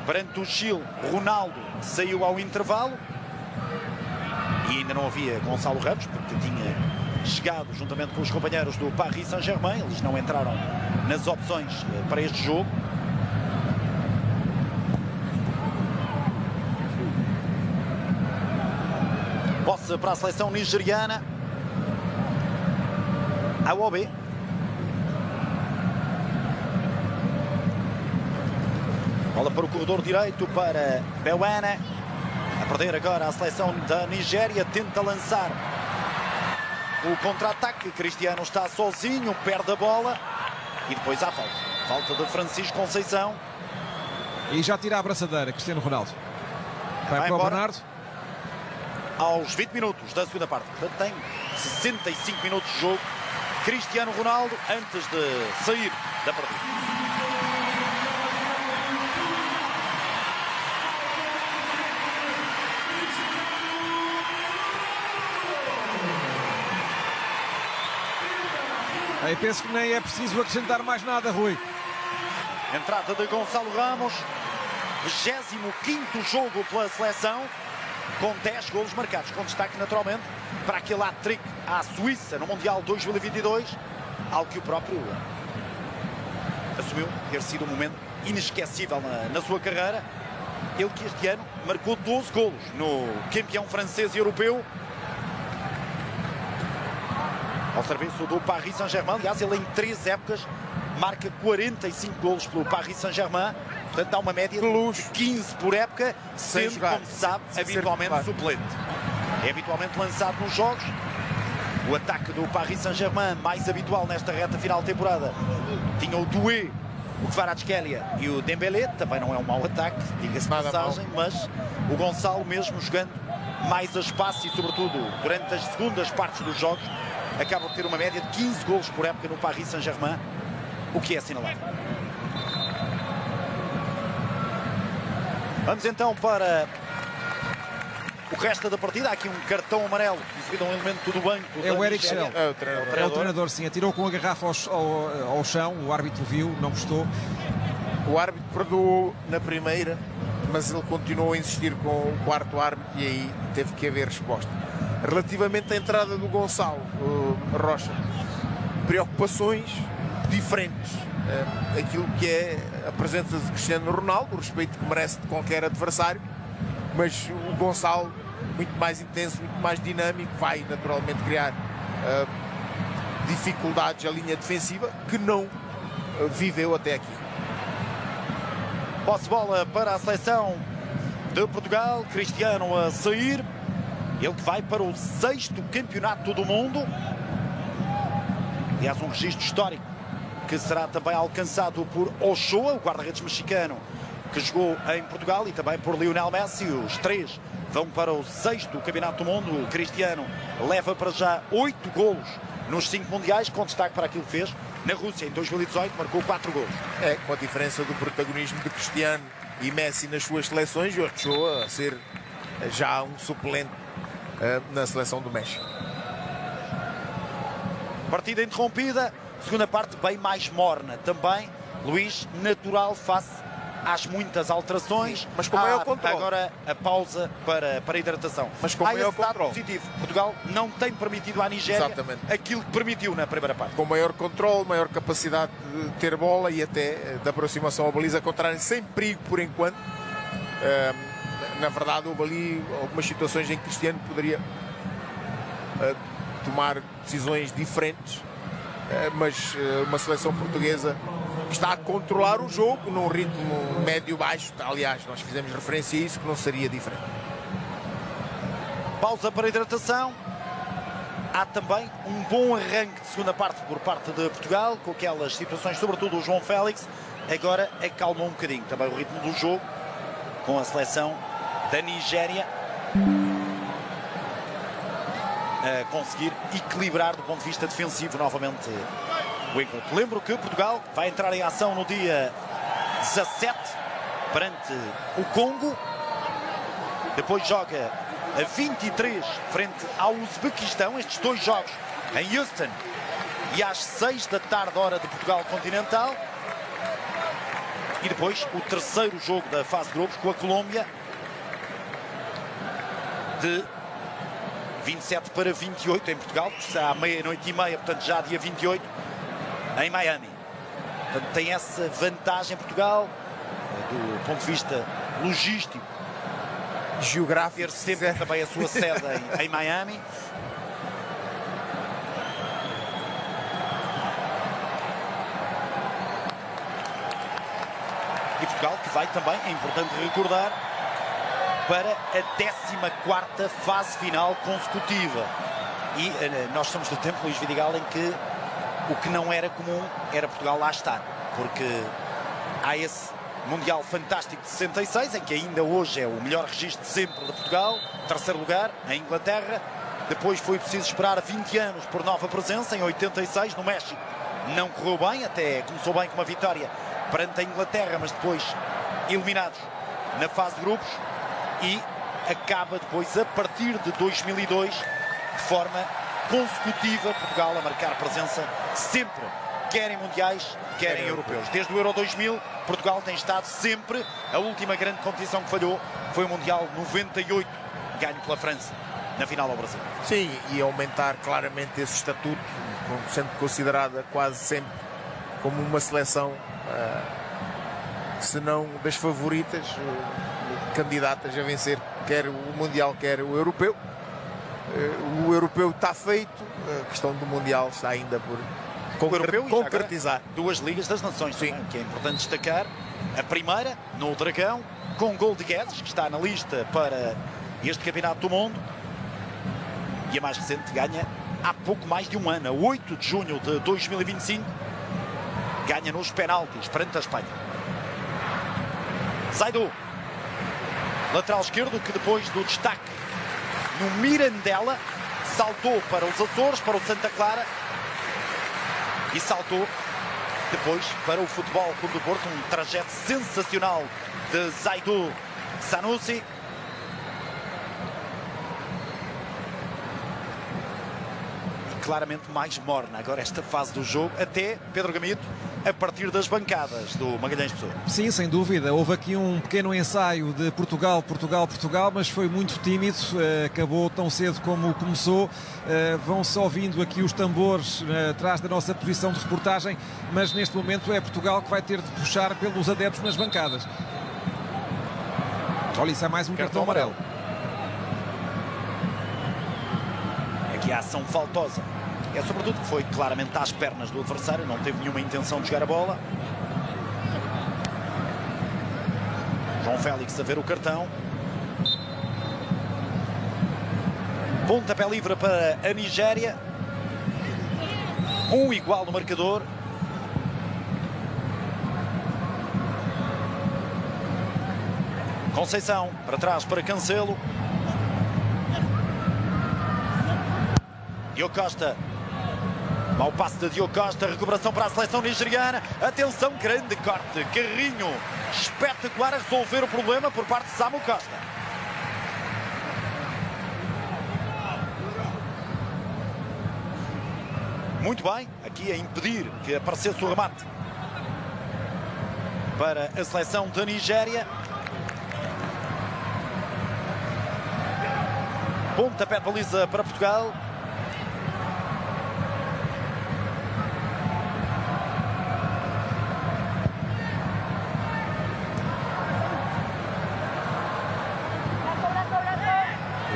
perante o Chile, Ronaldo saiu ao intervalo e ainda não havia Gonçalo Ramos, porque tinha chegado juntamente com os companheiros do Paris Saint-Germain. Eles não entraram nas opções para este jogo. Posse para a seleção nigeriana. Awobi. Bola para o corredor direito para Bewana. A perder agora a seleção da Nigéria. Tenta lançar o contra-ataque. Cristiano está sozinho, perde a bola. E depois há falta. Falta de Francisco Conceição. E já tira a abraçadeira, Cristiano Ronaldo. Vai para o Bernardo. Aos 20 minutos da segunda parte. Portanto, tem 65 minutos de jogo. Cristiano Ronaldo antes de sair da partida. Aí penso que nem é preciso acrescentar mais nada, Rui. Entrada de Gonçalo Ramos. 25º jogo pela seleção, com 10 golos marcados, com destaque naturalmente para aquele hat-trick à Suíça no Mundial 2022, algo que o próprio assumiu ter sido um momento inesquecível na sua carreira. Ele que este ano marcou 12 golos no campeão francês e europeu. Ao serviço do Paris Saint-Germain. Aliás, ele em 3 épocas marca 45 golos pelo Paris Saint-Germain. Portanto, dá uma média de 15 por época, sendo, como se sabe, habitualmente suplente. É habitualmente lançado nos jogos. O ataque do Paris Saint-Germain, mais habitual nesta reta final de temporada, tinha o Doué, o Kvaratskhelia e o Dembélé. Também não é um mau ataque, diga-se de passagem, mas o Gonçalo, mesmo jogando mais a espaço e, sobretudo, durante as segundas partes dos jogos, acaba por ter uma média de 15 golos por época no Paris Saint-Germain, o que é assinalável. Vamos então para o resto da partida. Há aqui um cartão amarelo, devido a um elemento do banco. É o Eric Schell. É o treinador, sim. Atirou com a garrafa ao chão. O árbitro viu, não gostou. O árbitro perdoou na primeira, mas ele continuou a insistir com o quarto árbitro e aí teve que haver resposta. Relativamente à entrada do Gonçalo Rocha, preocupações diferentes. Aquilo que é a presença de Cristiano Ronaldo, o respeito que merece de qualquer adversário, mas o Gonçalo, muito mais intenso, muito mais dinâmico, vai naturalmente criar dificuldades à linha defensiva que não viveu até aqui. Posse de bola para a seleção de Portugal. Cristiano a sair. Ele que vai para o 6º campeonato do mundo. Aliás, um registro histórico que será também alcançado por Ochoa, o guarda-redes mexicano que jogou em Portugal, e também por Lionel Messi. Os 3 vão para o 6º campeonato do mundo. O Cristiano leva para já 8 golos nos 5 mundiais, com destaque para aquilo que fez na Rússia em 2018, marcou 4 golos. É, com a diferença do protagonismo de Cristiano e Messi nas suas seleções, e Ochoa a ser já um suplente na seleção do México. Partida interrompida, segunda parte bem mais morna também. Luís, natural face às muitas alterações. Mas com maior controle. Agora a pausa para a hidratação. Mas com maior controle. Positivo. Portugal não tem permitido à Nigéria aquilo que permitiu na primeira parte. Com maior controle, maior capacidade de ter bola e até de aproximação à baliza contrária, sem perigo por enquanto. Na verdade, houve ali algumas situações em que Cristiano poderia tomar decisões diferentes, mas uma seleção portuguesa que está a controlar o jogo num ritmo médio-baixo. Aliás, nós fizemos referência a isso, que não seria diferente. Pausa para a hidratação. Há também um bom arranque de segunda parte por parte de Portugal, com aquelas situações, sobretudo o João Félix. Agora acalmou um bocadinho também o ritmo do jogo, com a seleção da Nigéria a conseguir equilibrar do ponto de vista defensivo novamente o encontro. Lembro que Portugal vai entrar em ação no dia 17 perante o Congo. Depois joga a 23 frente ao Uzbequistão. Estes 2 jogos em Houston e às 6 da tarde, hora de Portugal continental. E depois o terceiro jogo da fase de grupos com a Colômbia, de 27 para 28 em Portugal, que será à 00:30, portanto já dia 28, em Miami. Portanto, tem essa vantagem Portugal, do ponto de vista logístico, geográfico, ter sempre também a sua sede em Miami. E Portugal que vai também, é importante recordar, para a 14ª fase final consecutiva. E nós somos do tempo, Luís Vidigal, em que o que não era comum era Portugal lá estar, porque há esse Mundial fantástico de 66, em que ainda hoje é o melhor registro de sempre de Portugal, terceiro lugar em Inglaterra. Depois foi preciso esperar 20 anos por nova presença, em 86, no México. Não correu bem, até começou bem com uma vitória perante a Inglaterra, mas depois eliminados na fase de grupos. E acaba depois, a partir de 2002, de forma consecutiva, Portugal a marcar presença sempre, quer em mundiais, quer em europeus. Desde o Euro 2000, Portugal tem estado sempre. A última grande competição que falhou foi o Mundial 98, ganho pela França, na final ao Brasil. Sim, e aumentar claramente esse estatuto, sendo considerada quase sempre como uma seleção, se não das favoritas, candidatas a vencer quer o Mundial, quer o Europeu. O europeu está feito, a questão do Mundial está ainda por concretizar. Duas Ligas das Nações, sim, que é importante destacar. A primeira, no Dragão, com gol de Guedes, que está na lista para este Campeonato do Mundo. E a mais recente ganha há pouco mais de um ano, a 8 de junho de 2025. Ganha nos penaltis perante a Espanha. Zaidu, lateral esquerdo, que depois do destaque no Mirandela, saltou para os Açores, para o Santa Clara e saltou depois para o Futebol Clube do Porto. Um trajeto sensacional de Zaidu Sanusi. Claramente mais morna agora esta fase do jogo, até, Pedro Gamito, a partir das bancadas do Magalhães Pessoa. Sim, sem dúvida. Houve aqui um pequeno ensaio de Portugal, mas foi muito tímido. Acabou tão cedo como começou. Vão-se ouvindo aqui os tambores atrás da nossa posição de reportagem, mas neste momento é Portugal que vai ter de puxar pelos adeptos nas bancadas. Olha, isso é mais um cartão amarelo. Aqui a ação faltosa. É sobretudo que foi claramente às pernas do adversário, não teve nenhuma intenção de jogar a bola. João Félix a ver o cartão. Pontapé livre para a Nigéria. Um igual no marcador. Conceição para trás para Cancelo. Diogo Costa. Mau passe de Diogo Costa, recuperação para a seleção nigeriana. Atenção, grande corte. Carrinho espetacular a resolver o problema por parte de Samu Costa. Muito bem, aqui a impedir que aparecesse o remate para a seleção da Nigéria. Pontapé de baliza para Portugal.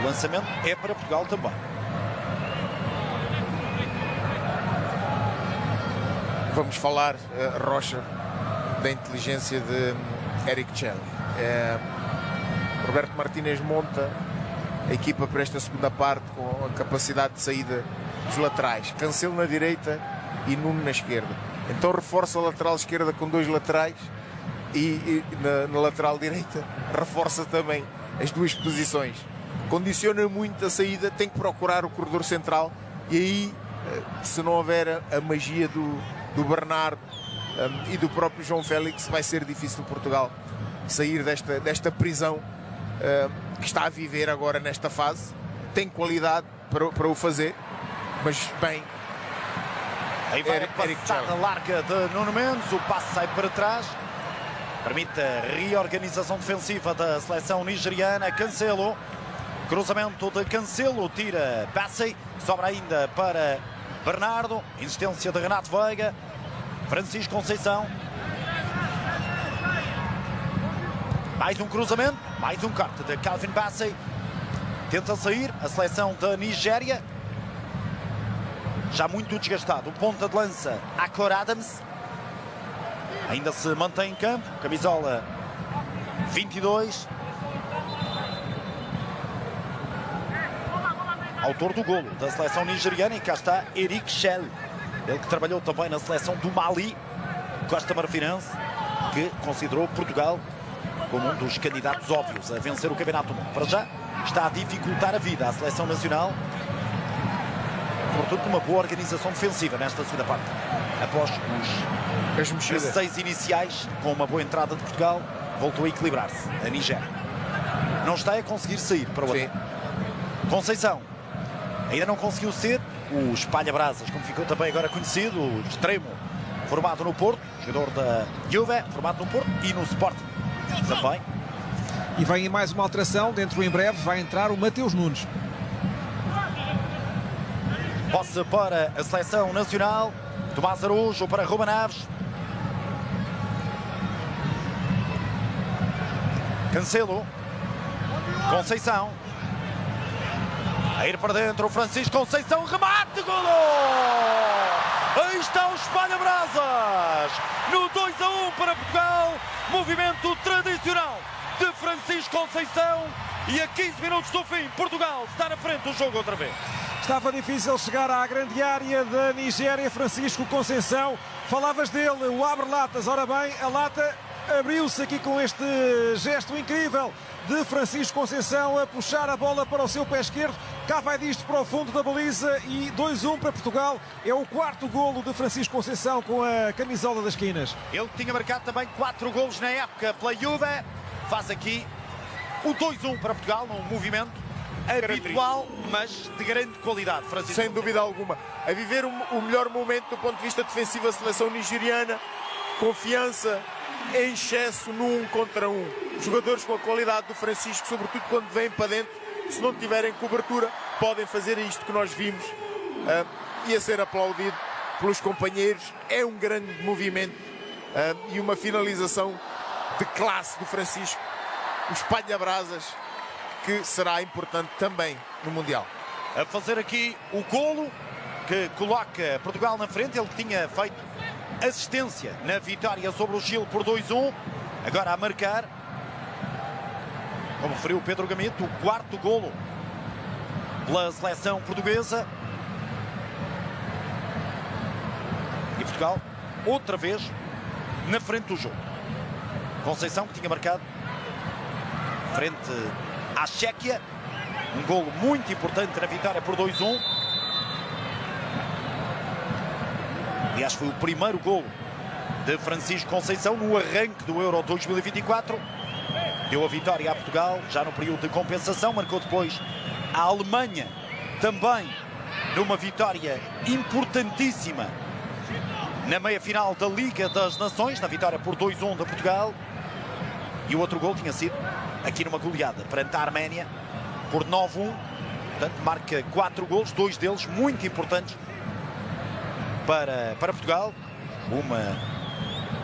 O lançamento é para Portugal também. Vamos falar, Rocha, da inteligência de Eric Chelle. Roberto Martínez monta a equipa para esta segunda parte com a capacidade de saída dos laterais. Cancelo na direita e Nuno na esquerda. Então reforça a lateral esquerda com dois laterais e na lateral direita reforça também as duas posições. Condiciona muito a saída, tem que procurar o corredor central e aí, se não houver a magia do Bernardo e do próprio João Félix, vai ser difícil Portugal sair desta prisão que está a viver agora nesta fase. Tem qualidade para o fazer, mas bem. Aí vai a passada larga de Nuno Mendes, o passe sai para trás, permite a reorganização defensiva da seleção nigeriana. Cancelo, cruzamento de Cancelo, tira Bassey, sobra ainda para Bernardo, insistência de Renato Veiga, Francisco Conceição. Mais um cruzamento, mais um corte de Calvin Bassey. Tenta sair a seleção da Nigéria, já muito desgastado. O ponta de lança, Akor Adams, ainda se mantém em campo, camisola 22. Autor do golo da seleção nigeriana, e cá está Eric Chelle, ele que trabalhou também na seleção do Mali, Costa Marfinense, que considerou Portugal como um dos candidatos óbvios a vencer o Campeonato do Mundo. Para já está a dificultar a vida à seleção nacional, sobretudo com uma boa organização defensiva nesta segunda parte. Após os 16 iniciais, com uma boa entrada de Portugal, voltou a equilibrar-se a Nigéria. Não está a conseguir sair para o ataque. Conceição ainda não conseguiu ser o espalha-brasas, como ficou também agora conhecido, o extremo formado no Porto, jogador da Juve, formado no Porto e no Sporting também. E vem mais uma alteração, dentro em breve vai entrar o Mateus Nunes. Posse para a seleção nacional, Tomás Araújo para Ruben Neves. Cancelo, Conceição. A ir para dentro o Francisco Conceição, remate, golo! Aí está o espalha-brasas, no 2-1 para Portugal, movimento tradicional de Francisco Conceição e a 15 minutos do fim, Portugal está na frente do jogo outra vez. Estava difícil chegar à grande área da Nigéria, Francisco Conceição, falavas dele, o abre-latas, ora bem, a lata abriu-se aqui com este gesto incrível de Francisco Conceição a puxar a bola para o seu pé esquerdo. Cá vai disto para o fundo da baliza e 2-1 para Portugal. É o quarto golo de Francisco Conceição com a camisola das esquinas. Ele tinha marcado também 4 golos na época pela Juve. Faz aqui o 2-1 para Portugal, num movimento habitual, mas de grande qualidade. Francisco Sem dúvida alguma. A viver o melhor momento do ponto de vista defensivo a seleção nigeriana. Confiança em excesso no 1 contra 1. Jogadores com a qualidade do Francisco, sobretudo quando vêm para dentro, se não tiverem cobertura, podem fazer isto que nós vimos e a ser aplaudido pelos companheiros. É um grande movimento e uma finalização de classe do Francisco. O espalha-brasas que será importante também no Mundial. A fazer aqui o golo que coloca Portugal na frente, ele que tinha feito assistência na vitória sobre o Chile por 2-1, agora a marcar, como referiu Pedro Gamito, o quarto golo pela seleção portuguesa. E Portugal, outra vez, na frente do jogo. Conceição, que tinha marcado frente à Chequia, um golo muito importante na vitória por 2-1. Aliás, foi o primeiro golo de Francisco Conceição no arranque do Euro 2024. Deu a vitória a Portugal, já no período de compensação. Marcou depois a Alemanha, também numa vitória importantíssima na meia-final da Liga das Nações, na vitória por 2-1 de Portugal. E o outro golo tinha sido aqui numa goleada perante a Arménia por 9-1. Portanto, marca 4 golos, 2 deles muito importantes para Portugal. Uma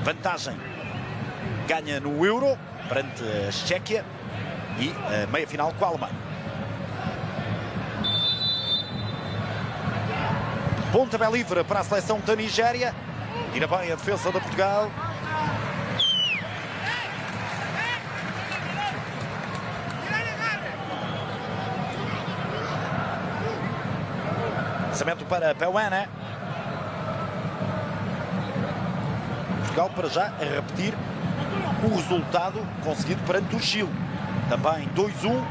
vantagem ganha no Euro perante a Chequia e a meia-final com a Alemanha. Pontapé livre para a seleção da Nigéria. Tira bem a defesa de Portugal. Lançamento para Pewana. Portugal para já a repetir o resultado conseguido perante o Chile. Também 2-1.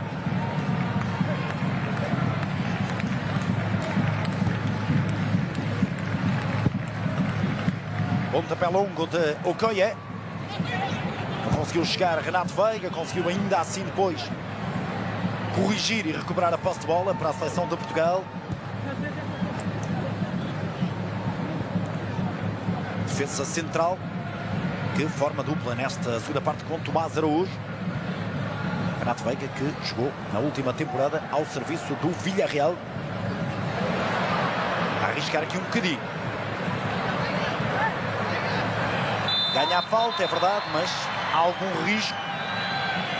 Pontapé longo de Okoye. Não conseguiu chegar Renato Veiga, conseguiu ainda assim depois corrigir e recuperar a posse de bola para a seleção de Portugal. Defesa central que forma dupla nesta segunda parte com Tomás Araújo. Renato Veiga, que jogou na última temporada ao serviço do Villarreal. A arriscar aqui um bocadinho. Ganha a falta, é verdade, mas há algum risco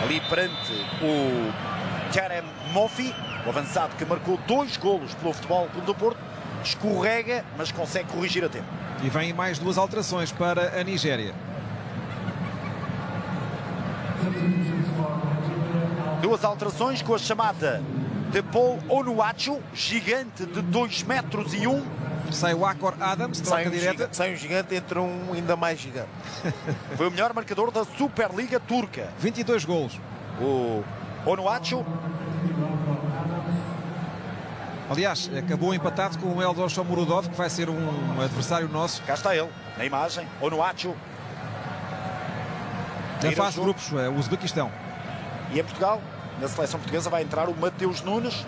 ali perante o Kerem Mofi, o avançado que marcou 2 golos pelo Futebol Clube do Porto. Escorrega, mas consegue corrigir a tempo. E vêm mais 2 alterações para a Nigéria. 2 alterações com a chamada de Paul Onuachu, gigante de 2,1 metros. Sai o Akor Adams, troca direta. Sai um gigante, entra um ainda mais gigante. Foi o melhor marcador da Superliga Turca. 22 golos. O Onuachu. Aliás, acabou empatado com o Eldor Shomurodov, que vai ser um adversário nosso. Cá está ele, na imagem. Onuachu. Na fase de grupos, o Uzbequistão. E em Portugal, na seleção portuguesa, vai entrar o Mateus Nunes.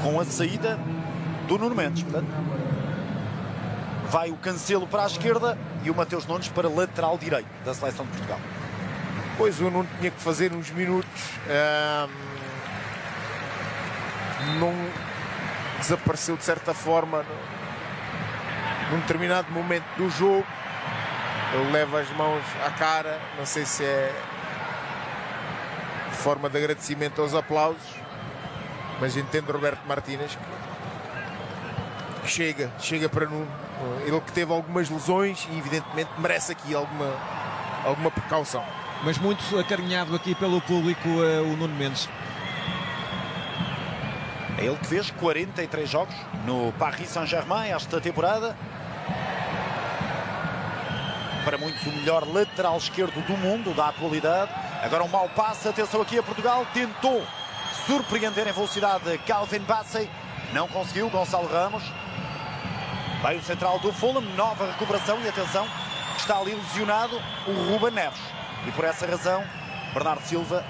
Com a saída do Nuno Mendes. Portanto, vai o Cancelo para a esquerda e o Mateus Nunes para lateral direito da seleção de Portugal. Pois o Nuno tinha que fazer uns minutos. Não desapareceu de certa forma num determinado momento do jogo. Ele leva as mãos à cara. Não sei se é forma de agradecimento aos aplausos, mas entendo Roberto Martínez que chega para Nuno. Ele que teve algumas lesões e evidentemente merece aqui alguma precaução. Mas muito acarinhado aqui pelo público, o Nuno Mendes. É ele que fez 43 jogos no Paris Saint-Germain esta temporada. Para muitos o melhor lateral esquerdo do mundo, da atualidade. Agora um mau passe, atenção aqui a Portugal, tentou surpreender em velocidade Calvin Bassey, não conseguiu, Gonçalo Ramos. Vai o central do Fulham, nova recuperação e atenção, está ali lesionado o Ruben Neves. E por essa razão, Bernardo Silva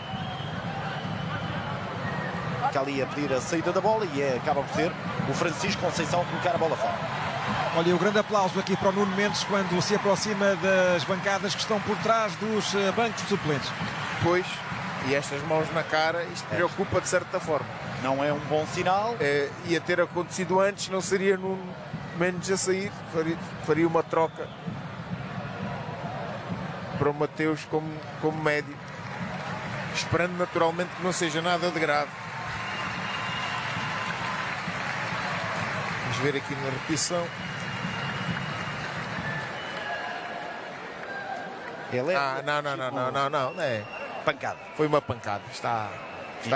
está ali a pedir a saída da bola e acaba por ser o Francisco Conceição a colocar a bola fora. Olha, o grande aplauso aqui para o Nuno Mendes quando se aproxima das bancadas que estão por trás dos bancos suplentes. Pois, e estas mãos na cara, isto preocupa de certa forma. Não é um bom sinal. Ia ter acontecido antes, não seria Nuno Mendes a sair, faria uma troca para o Mateus como médio, esperando naturalmente que não seja nada de grave. Vamos ver aqui na repetição. Não, é pancada. Foi uma pancada, está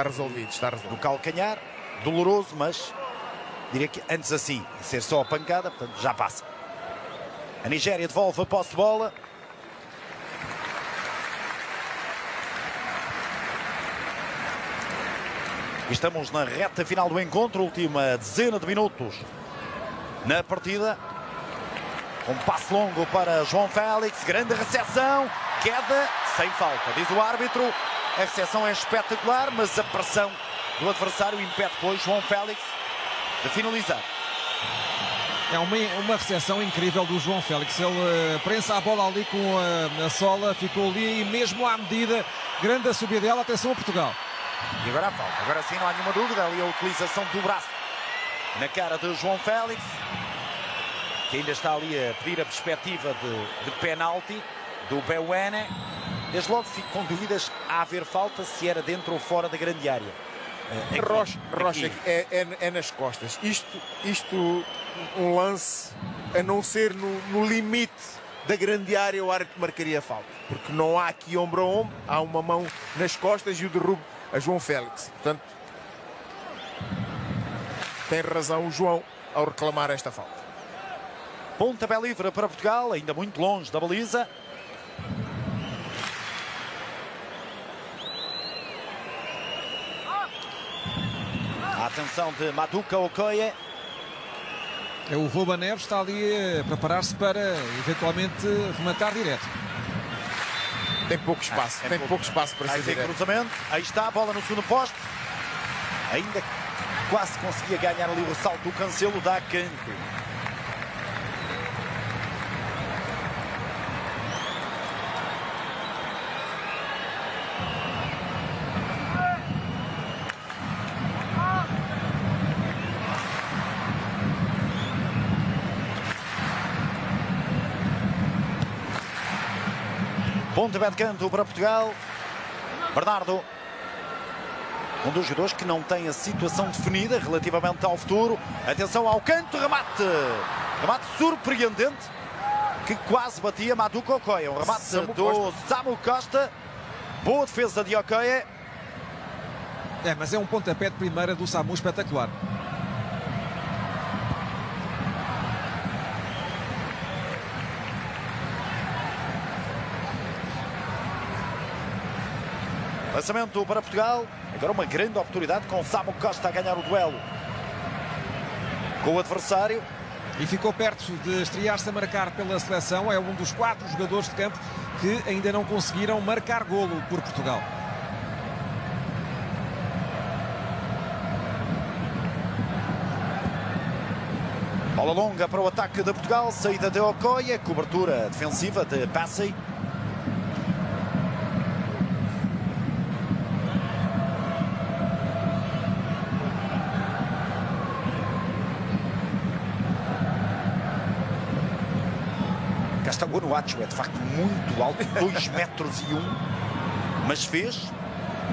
resolvido, No calcanhar, doloroso, mas diria que antes assim, ser só a pancada, portanto já passa. A Nigéria devolve a posse de bola. Estamos na reta final do encontro, última dezena de minutos na partida. Um passe longo para João Félix, grande recepção, queda sem falta, diz o árbitro. A recepção é espetacular, mas a pressão do adversário impede depois João Félix de finalizar. É uma recepção incrível do João Félix. Ele prensa a bola ali com a sola, ficou ali e mesmo à medida, grande a subida dela, atenção a Portugal. E agora a falta, agora sim não há nenhuma dúvida, ali a utilização do braço na cara de João Félix, que ainda está ali a pedir a perspectiva de penalti do Beuene. Desde logo fico com dúvidas a haver falta, se era dentro ou fora da grande área. Rocha, é nas costas. Isto um lance a não ser no limite da grande área, o árbitro marcaria falta, porque não há aqui ombro a ombro, há uma mão nas costas e o derrubo a João Félix. Portanto, tem razão o João ao reclamar esta falta. Pontapé livre para Portugal, ainda muito longe da baliza. A atenção de Maduka Okoye. O Ruben Neves está ali a preparar-se para eventualmente rematar direto. Tem pouco espaço, pouco espaço para ser direto. Cruzamento, aí está a bola no segundo posto. Ainda quase conseguia ganhar ali o ressalto, o Cancelo dá canto. Pontapé de canto para Portugal. Bernardo, um dos jogadores que não tem a situação definida relativamente ao futuro. Atenção ao canto, remate surpreendente que quase batia Maduka Okoye. Um remate do Samu Costa. Boa defesa de Okoye. Mas é um pontapé de primeira do Samu espetacular. Lançamento para Portugal. Agora uma grande oportunidade com Samu Costa a ganhar o duelo com o adversário. E ficou perto de estrear-se a marcar pela seleção. É um dos 4 jogadores de campo que ainda não conseguiram marcar golo por Portugal. Bola longa para o ataque de Portugal. Saída de Okoye. Cobertura defensiva de Bassey. Castanguanuacho é de facto muito alto, 2,1 m, mas fez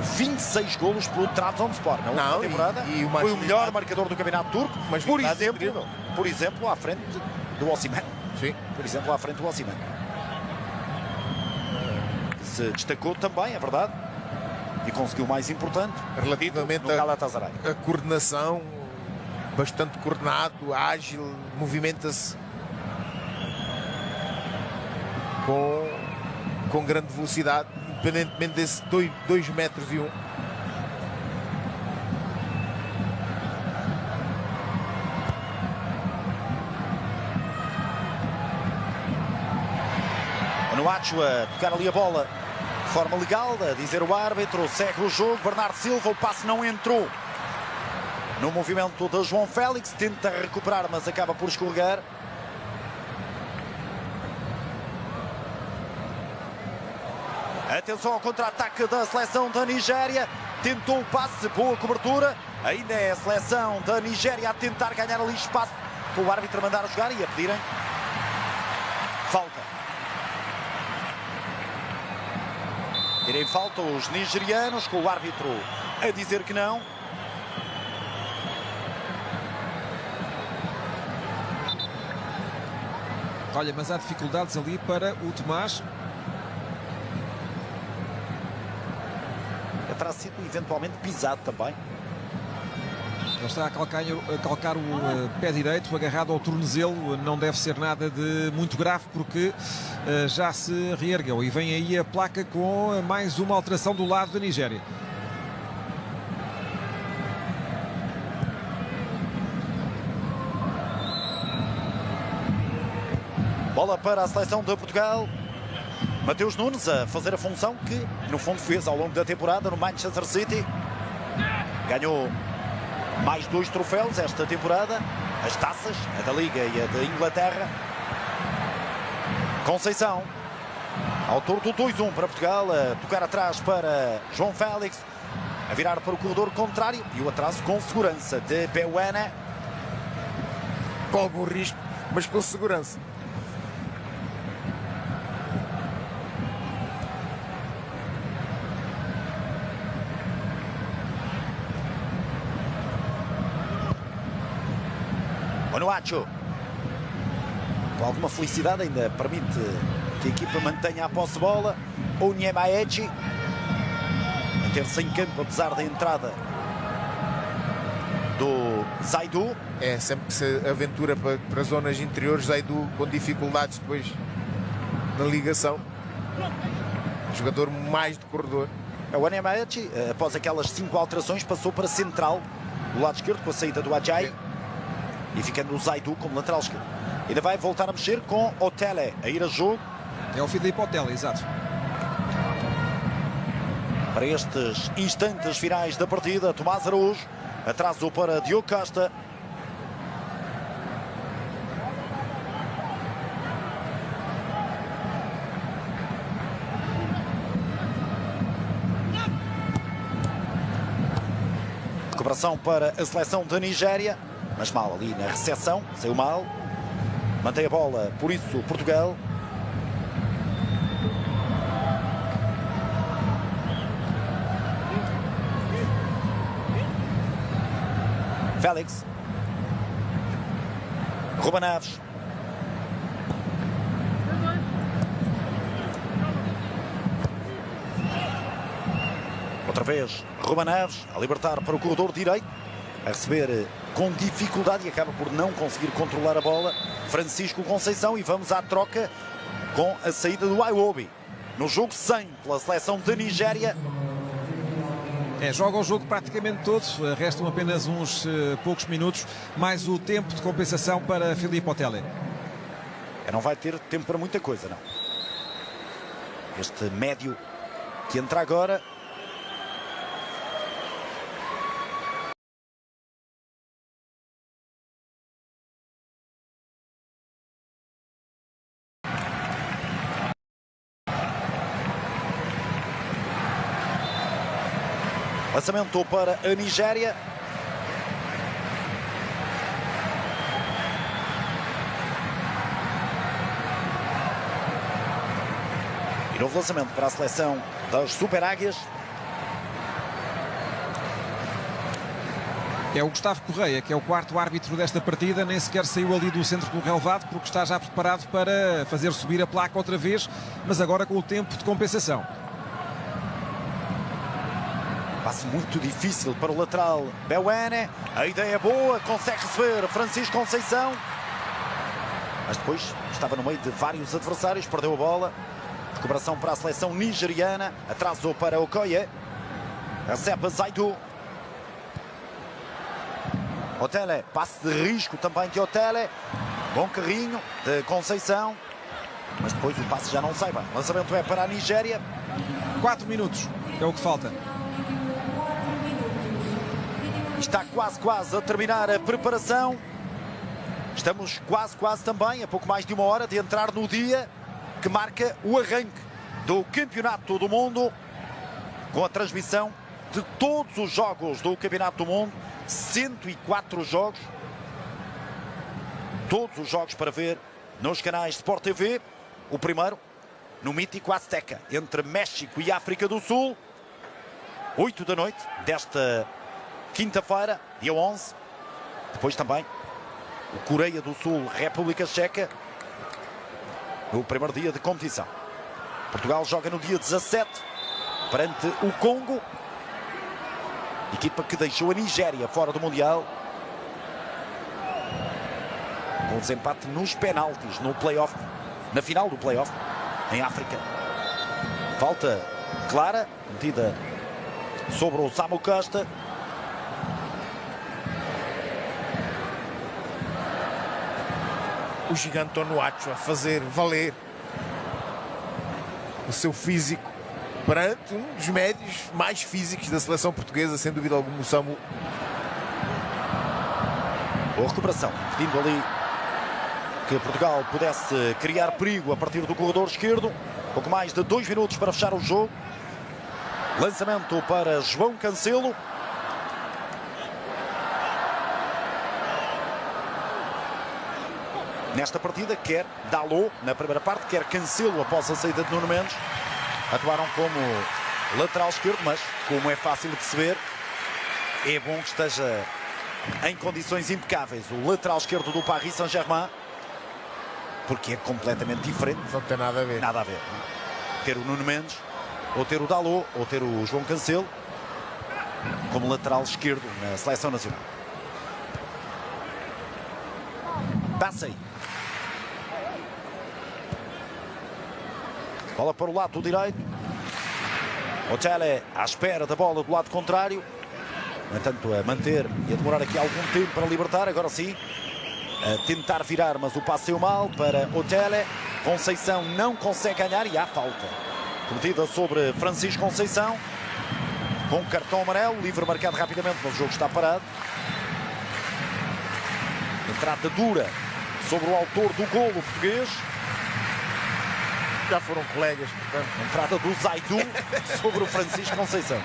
26 golos pelo Trabzonspor na última temporada. Foi o melhor marcador do campeonato turco, mas por exemplo, à frente do Osimhen. Sim. Por exemplo, à frente do Osimhen. Se destacou também, é verdade, e conseguiu o mais importante relativamente a coordenação, bastante coordenado, ágil, movimenta-se com grande velocidade, independentemente desse 2 metros e 1. Onuachu a tocar ali a bola de forma legal, a dizer o árbitro, segue o jogo. Bernardo Silva, o passe não entrou no movimento de João Félix, tenta recuperar, mas acaba por escorregar. Atenção ao contra-ataque da seleção da Nigéria. Tentou o passe, boa cobertura. Ainda é a seleção da Nigéria a tentar ganhar ali espaço, com o árbitro a mandar a jogar e a pedirem falta. Tirem falta os nigerianos, com o árbitro a dizer que não. Olha, mas há dificuldades ali para o Tomás. Terá sido eventualmente pisado também. Ele está a calcar o pé direito, agarrado ao tornozelo. Não deve ser nada de muito grave, porque já se reergueu. E vem aí a placa com mais uma alteração do lado da Nigéria. Bola para a seleção de Portugal. Mateus Nunes a fazer a função que, no fundo, fez ao longo da temporada no Manchester City. Ganhou mais 2 troféus esta temporada. As taças, a da Liga e a da Inglaterra. Conceição, autor do 2-1 para Portugal, a tocar atrás para João Félix, a virar para o corredor contrário e o atraso com segurança de Beuana. Com algum risco, mas com segurança. Onuachu, com alguma felicidade, ainda permite que a equipa mantenha a posse de bola. Onyemaechi manteve-se em campo apesar da entrada do Zaidu. É, sempre que se aventura para zonas interiores, Zaidu com dificuldades depois na ligação. Jogador mais de corredor. O Onyemaechi, após aquelas 5 alterações, passou para central do lado esquerdo com a saída do Ajay. E ficando o Zaidu como lateral esquerdo. Ainda vai voltar a mexer com Otele a ir a jogo. É o Filipe Otele, exato. Para estes instantes finais da partida, Tomás Araújo atraso para Diogo Costa. Recuperação para a seleção da Nigéria. Mas mal ali na recepção, saiu mal. Mantém a bola, por isso Portugal. Félix. Ruben Neves. Outra vez Ruben Neves a libertar para o corredor direito. A receber com dificuldade e acaba por não conseguir controlar a bola. Francisco Conceição, e vamos à troca com a saída do Iwobi. No jogo 100 pela seleção de Nigéria. Joga o jogo praticamente todo, restam apenas uns poucos minutos, mais o tempo de compensação para Filipe Otele. Não vai ter tempo para muita coisa, não. Este médio que entra agora. Lançamento para a Nigéria. E novo lançamento para a seleção das Super Águias. É o Gustavo Correia, que é o quarto árbitro desta partida, nem sequer saiu ali do centro do relevado, porque está já preparado para fazer subir a placa outra vez, mas agora com o tempo de compensação. Passe muito difícil para o lateral Beuene. A ideia é boa, consegue receber Francisco Conceição. Mas depois estava no meio de vários adversários, perdeu a bola. Recuperação para a seleção nigeriana. Atrasou para Okoye. Recebe Zaidu. Otele, passe de risco também de Otele. Bom carrinho de Conceição. Mas depois o passe já não sai bem. O lançamento é para a Nigéria. 4 minutos é o que falta. Está quase a terminar a preparação. Estamos quase também, a pouco mais de uma hora, de entrar no dia que marca o arranque do Campeonato do Mundo, com a transmissão de todos os jogos do Campeonato do Mundo. 104 jogos. Todos os jogos para ver nos canais Sport TV. O primeiro no mítico Azteca, entre México e África do Sul. 8 da noite desta quinta-feira, dia 11. Depois também o Coreia do Sul, República Checa, no primeiro dia de competição. Portugal joga no dia 17 perante o Congo, equipa que deixou a Nigéria fora do Mundial, com desempate nos penaltis no play-off, na final do play-off em África. Falta clara metida sobre o Samu Costa. O gigante Onuachu a fazer valer o seu físico perante um dos médios mais físicos da seleção portuguesa, sem dúvida alguma, o Samu. Boa recuperação, pedindo ali que Portugal pudesse criar perigo a partir do corredor esquerdo. Pouco mais de 2 minutos para fechar o jogo. Lançamento para João Cancelo. Nesta partida, quer Dalot na primeira parte, quer Cancelo após a saída de Nuno Mendes, atuaram como lateral esquerdo, mas como é fácil de perceber, é bom que esteja em condições impecáveis o lateral esquerdo do Paris Saint-Germain, porque é completamente diferente. Não tem nada a ver. Nada a ver. Ter o Nuno Mendes, ou ter o Dalot, ou ter o João Cancelo como lateral esquerdo na seleção nacional. Passei. Bola para o lado direito. Otele à espera da bola do lado contrário. No entanto, a manter e a demorar aqui algum tempo para libertar. Agora sim, a tentar virar, mas o passe saiu mal para Otele. Conceição não consegue ganhar e há falta cometida sobre Francisco Conceição, com cartão amarelo, livre marcado rapidamente, mas o jogo está parado. Entrada dura sobre o autor do golo português. Já foram colegas, portanto. Entrada do Zaidu sobre o Francisco Conceição.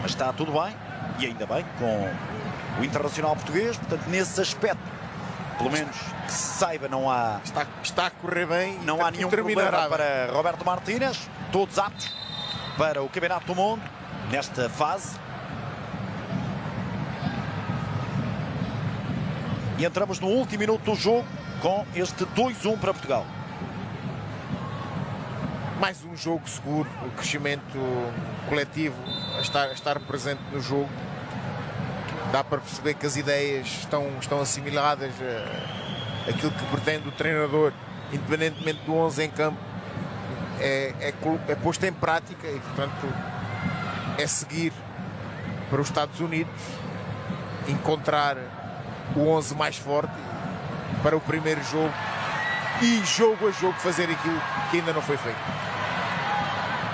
Mas está tudo bem, e ainda bem, com o Internacional português. Portanto, nesse aspecto, pelo menos que se saiba, não há... Está a correr bem. Não há nenhum problema para Roberto Martínez. Todos aptos para o Campeonato do Mundo nesta fase. E entramos no último minuto do jogo com este 2-1 para Portugal. Mais um jogo seguro, o crescimento coletivo a estar presente no jogo. Dá para perceber que as ideias estão assimiladas, aquilo que pretende o treinador, independentemente do 11 em campo, é posto em prática e, portanto, é seguir para os Estados Unidos, encontrar o 11 mais forte para o primeiro jogo e jogo a jogo fazer aquilo que ainda não foi feito.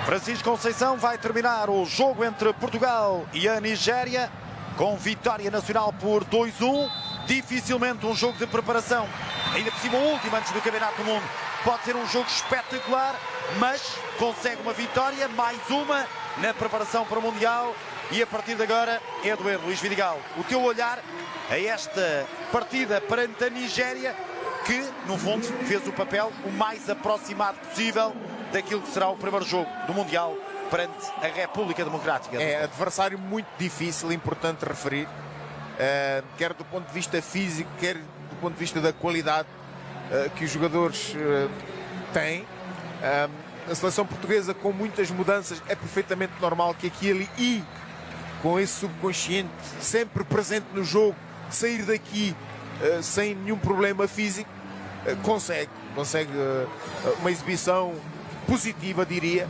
Francisco Conceição vai terminar o jogo entre Portugal e a Nigéria com vitória nacional por 2-1. Dificilmente um jogo de preparação, ainda por cima o último antes do Campeonato do Mundo, pode ser um jogo espetacular, mas consegue uma vitória, mais uma na preparação para o Mundial. E a partir de agora é doer. Luís Vidigal, o teu olhar a esta partida perante a Nigéria, que no fundo fez o papel o mais aproximado possível daquilo que será o primeiro jogo do Mundial perante a República Democrática. É adversário muito difícil, importante referir, quer do ponto de vista físico, quer do ponto de vista da qualidade que os jogadores têm. A seleção portuguesa, com muitas mudanças, é perfeitamente normal que aqui e com esse subconsciente sempre presente no jogo, sair daqui sem nenhum problema físico, consegue uma exibição positiva, diria.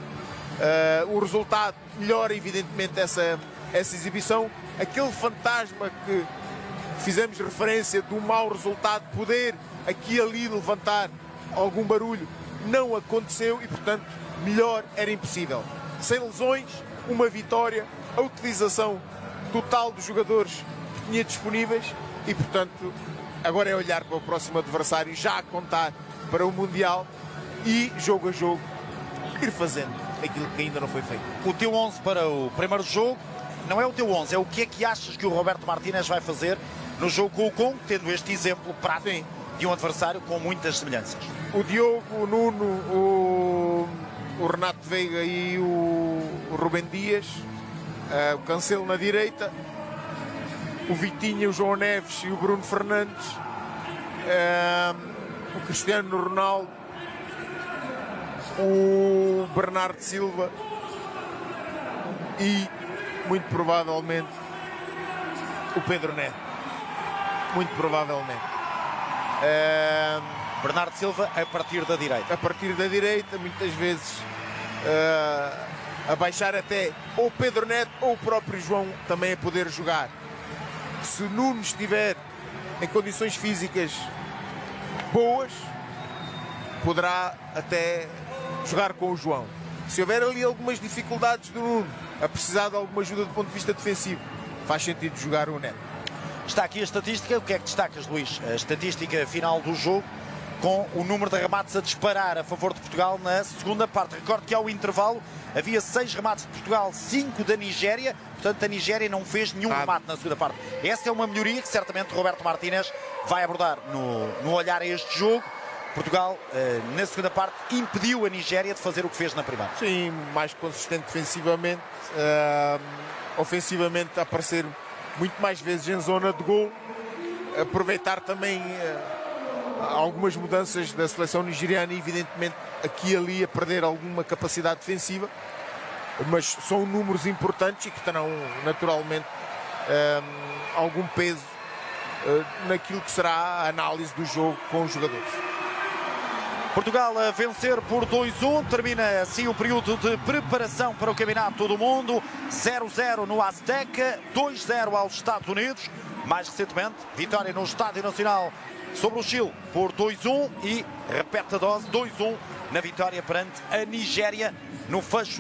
O resultado melhora evidentemente essa exibição. Aquele fantasma que fizemos referência do mau resultado, poder aqui e ali levantar algum barulho, não aconteceu e, portanto, melhor era impossível. Sem lesões, uma vitória, a utilização total dos jogadores que tinha disponíveis e, portanto, agora é olhar para o próximo adversário, já a contar para o Mundial e, jogo a jogo, ir fazendo aquilo que ainda não foi feito. O teu 11 para o primeiro jogo não é o teu 11, é o que é que achas que o Roberto Martínez vai fazer no jogo com o Congo, tendo este exemplo prático de um adversário com muitas semelhanças. O Diogo, o Nuno, o Renato Veiga e o Rubem Dias, o Cancelo na direita, o Vitinha, o João Neves e o Bruno Fernandes, o Cristiano Ronaldo, o Bernardo Silva e, muito provavelmente, o Pedro Neto. Muito provavelmente. Bernardo Silva a partir da direita. A partir da direita, muitas vezes a baixar até ou Pedro Neto ou o próprio João também a poder jogar. Se Nuno estiver em condições físicas boas, poderá até jogar com o João. Se houver ali algumas dificuldades do Nuno, a precisar de alguma ajuda do ponto de vista defensivo, faz sentido jogar o Neto. Está aqui a estatística. O que é que destacas, Luís? A estatística final do jogo, com o número de remates a disparar a favor de Portugal na segunda parte. Recordo que ao intervalo havia 6 remates de Portugal, 5 da Nigéria. Portanto, a Nigéria não fez nenhum remate na segunda parte. Essa é uma melhoria que certamente Roberto Martínez vai abordar no olhar a este jogo. Portugal, na segunda parte, impediu a Nigéria de fazer o que fez na primeira. Sim, mais consistente defensivamente, ofensivamente a aparecer muito mais vezes em zona de gol, aproveitar também algumas mudanças da seleção nigeriana, evidentemente aqui e ali a perder alguma capacidade defensiva, mas são números importantes e que terão naturalmente algum peso naquilo que será a análise do jogo com os jogadores. Portugal a vencer por 2-1, termina assim o período de preparação para o Campeonato do Mundo. 0-0 no Azteca, 2-0 aos Estados Unidos. Mais recentemente, vitória no Estádio Nacional sobre o Chile por 2-1 e repete a dose, 2-1 na vitória perante a Nigéria no fecho